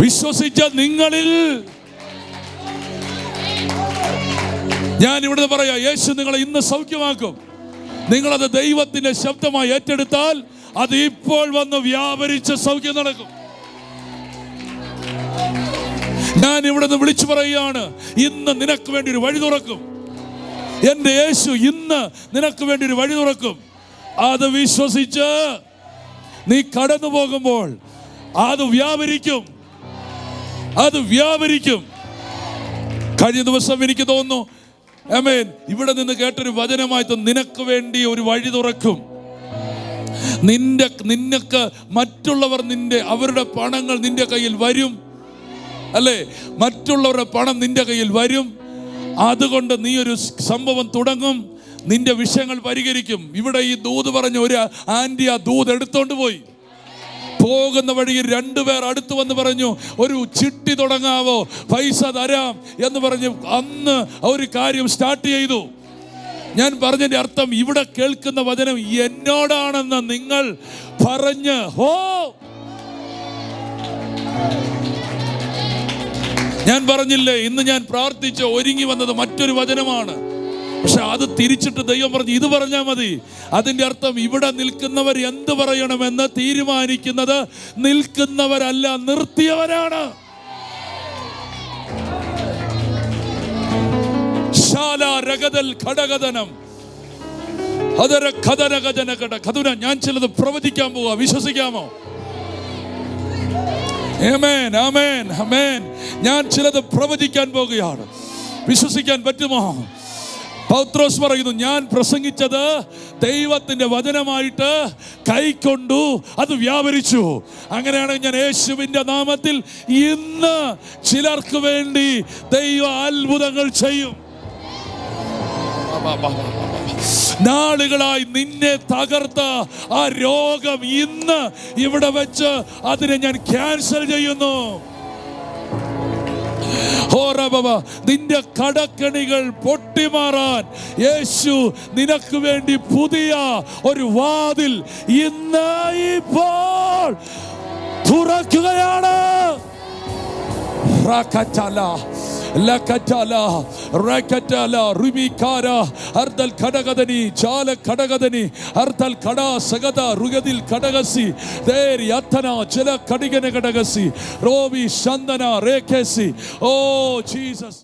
വിശ്വസിച്ച നിങ്ങളിൽ, ഞാൻ ഇവിടുന്ന് പറയാ, യേശു നിങ്ങളെ ഇന്ന് സൗഖ്യമാക്കും. നിങ്ങളത് ദൈവത്തിന്റെ ശബ്ദമായി ഏറ്റെടുത്താൽ അത് ഇപ്പോൾ വന്ന് വ്യാപരിച്ച് സൗഖ്യം നടക്കും. ഞാൻ ഇവിടുന്ന് വിളിച്ചു പറയുകയാണ്, ഇന്ന് നിനക്ക് വേണ്ടി ഒരു വഴി തുറക്കും. എന്റെ യേശു ഇന്ന് നിനക്ക് വേണ്ടി ഒരു വഴി തുറക്കും. അത് വിശ്വസിച്ച് നീ കടന്നു പോകുമ്പോൾ അത് വ്യാപരിക്കും. കഴിഞ്ഞ ദിവസം എനിക്ക് തോന്നുന്നു, ആമേൻ, ഇവിടെ നിന്ന് കേട്ടൊരു വചനമായി നിനക്ക് വേണ്ടി ഒരു വഴി തുറക്കും. നിനക്ക് മറ്റുള്ളവർ അവരുടെ പണങ്ങൾ നിന്റെ കയ്യിൽ വരും, അല്ലേ? മറ്റുള്ളവരുടെ പണം നിന്റെ കയ്യിൽ വരും. അതുകൊണ്ട് നീ ഒരു സംഭവം തുടങ്ങും, നിന്റെ വിഷയങ്ങൾ പരിഹരിക്കും. ഇവിടെ ഈ ദൂത് പറഞ്ഞ ഒരു ആന്റി ആ ദൂത് എടുത്തോണ്ട് പോയി. പോകുന്ന വഴിയിൽ 2 പേർ അടുത്ത് വന്ന് പറഞ്ഞു, ഒരു ചിട്ടി തുടങ്ങാവോ, പൈസ തരാം എന്ന് പറഞ്ഞ് അന്ന് ഒരു കാര്യം സ്റ്റാർട്ട് ചെയ്തു. ഞാൻ പറഞ്ഞതിന്റെ അർത്ഥം, ഇവിടെ കേൾക്കുന്ന വചനം എന്നോടാണെന്ന് നിങ്ങൾ പറഞ്ഞ് ഞാൻ പറഞ്ഞില്ലേ, ഇന്ന് ഞാൻ പ്രാർത്ഥിച്ച് ഒരുങ്ങി വന്നത് മറ്റൊരു വചനമാണ്. പക്ഷെ അത് തിരിച്ചിട്ട് ദൈവം പറഞ്ഞു, ഇത് പറഞ്ഞാൽ മതി. അതിന്റെ അർത്ഥം, ഇവിടെ നിൽക്കുന്നവർ എന്ത് പറയണമെന്ന് തീരുമാനിക്കുന്നത് നിൽക്കുന്നവരല്ല, നിർത്തിയവരാണ്. ഞാൻ ചിലത് പ്രവചിക്കാൻ പോവാ, വിശ്വസിക്കാമോ? ആമേൻ, ആമേൻ, ആമേൻ. ഞാൻ ചിലത് പ്രവചിക്കാൻ പോകുകയാണ്, വിശ്വസിക്കാൻ പറ്റുമോ? പൗത്രോസ് പറയുന്നു, ഞാൻ പ്രസംഗിച്ചത് ദൈവത്തിന്റെ വചനമായിട്ട് കൈക്കൊണ്ടു, അത് വ്യാപരിച്ചു. അങ്ങനെയാണെങ്കിൽ ഞാൻ യേശുവിന്റെ നാമത്തിൽ ഇന്ന് ചിലർക്ക് വേണ്ടി ദൈവ അത്ഭുതങ്ങൾ ചെയ്യും. നാളുകളായി നിന്നെ തകർത്ത ആ രോഗം ഇന്ന് ഇവിടെ വെച്ച് അതിനെ ഞാൻ ക്യാൻസൽ ചെയ്യുന്നു. നിന്റെ കടക്കണികൾ പൊട്ടിമാറാൻ യേശു നിനക്ക് വേണ്ടി പുതിയ ഒരു വാതിൽ ഇന്ന് ഇപ്പോൾ തുറക്കുകയാണ്. ലക്കറ്റല റക്കറ്റല റുമികാര അർദൽ ഘടകദനി ചാല ഘടകദനി അർദൽ ഘട സഗത റുഗദിൽ ഘടകസി ദേരി അത്തന ജല ഘടികന ഘടകസി റോബി ശന്ദന രേഖസി. Oh Jesus.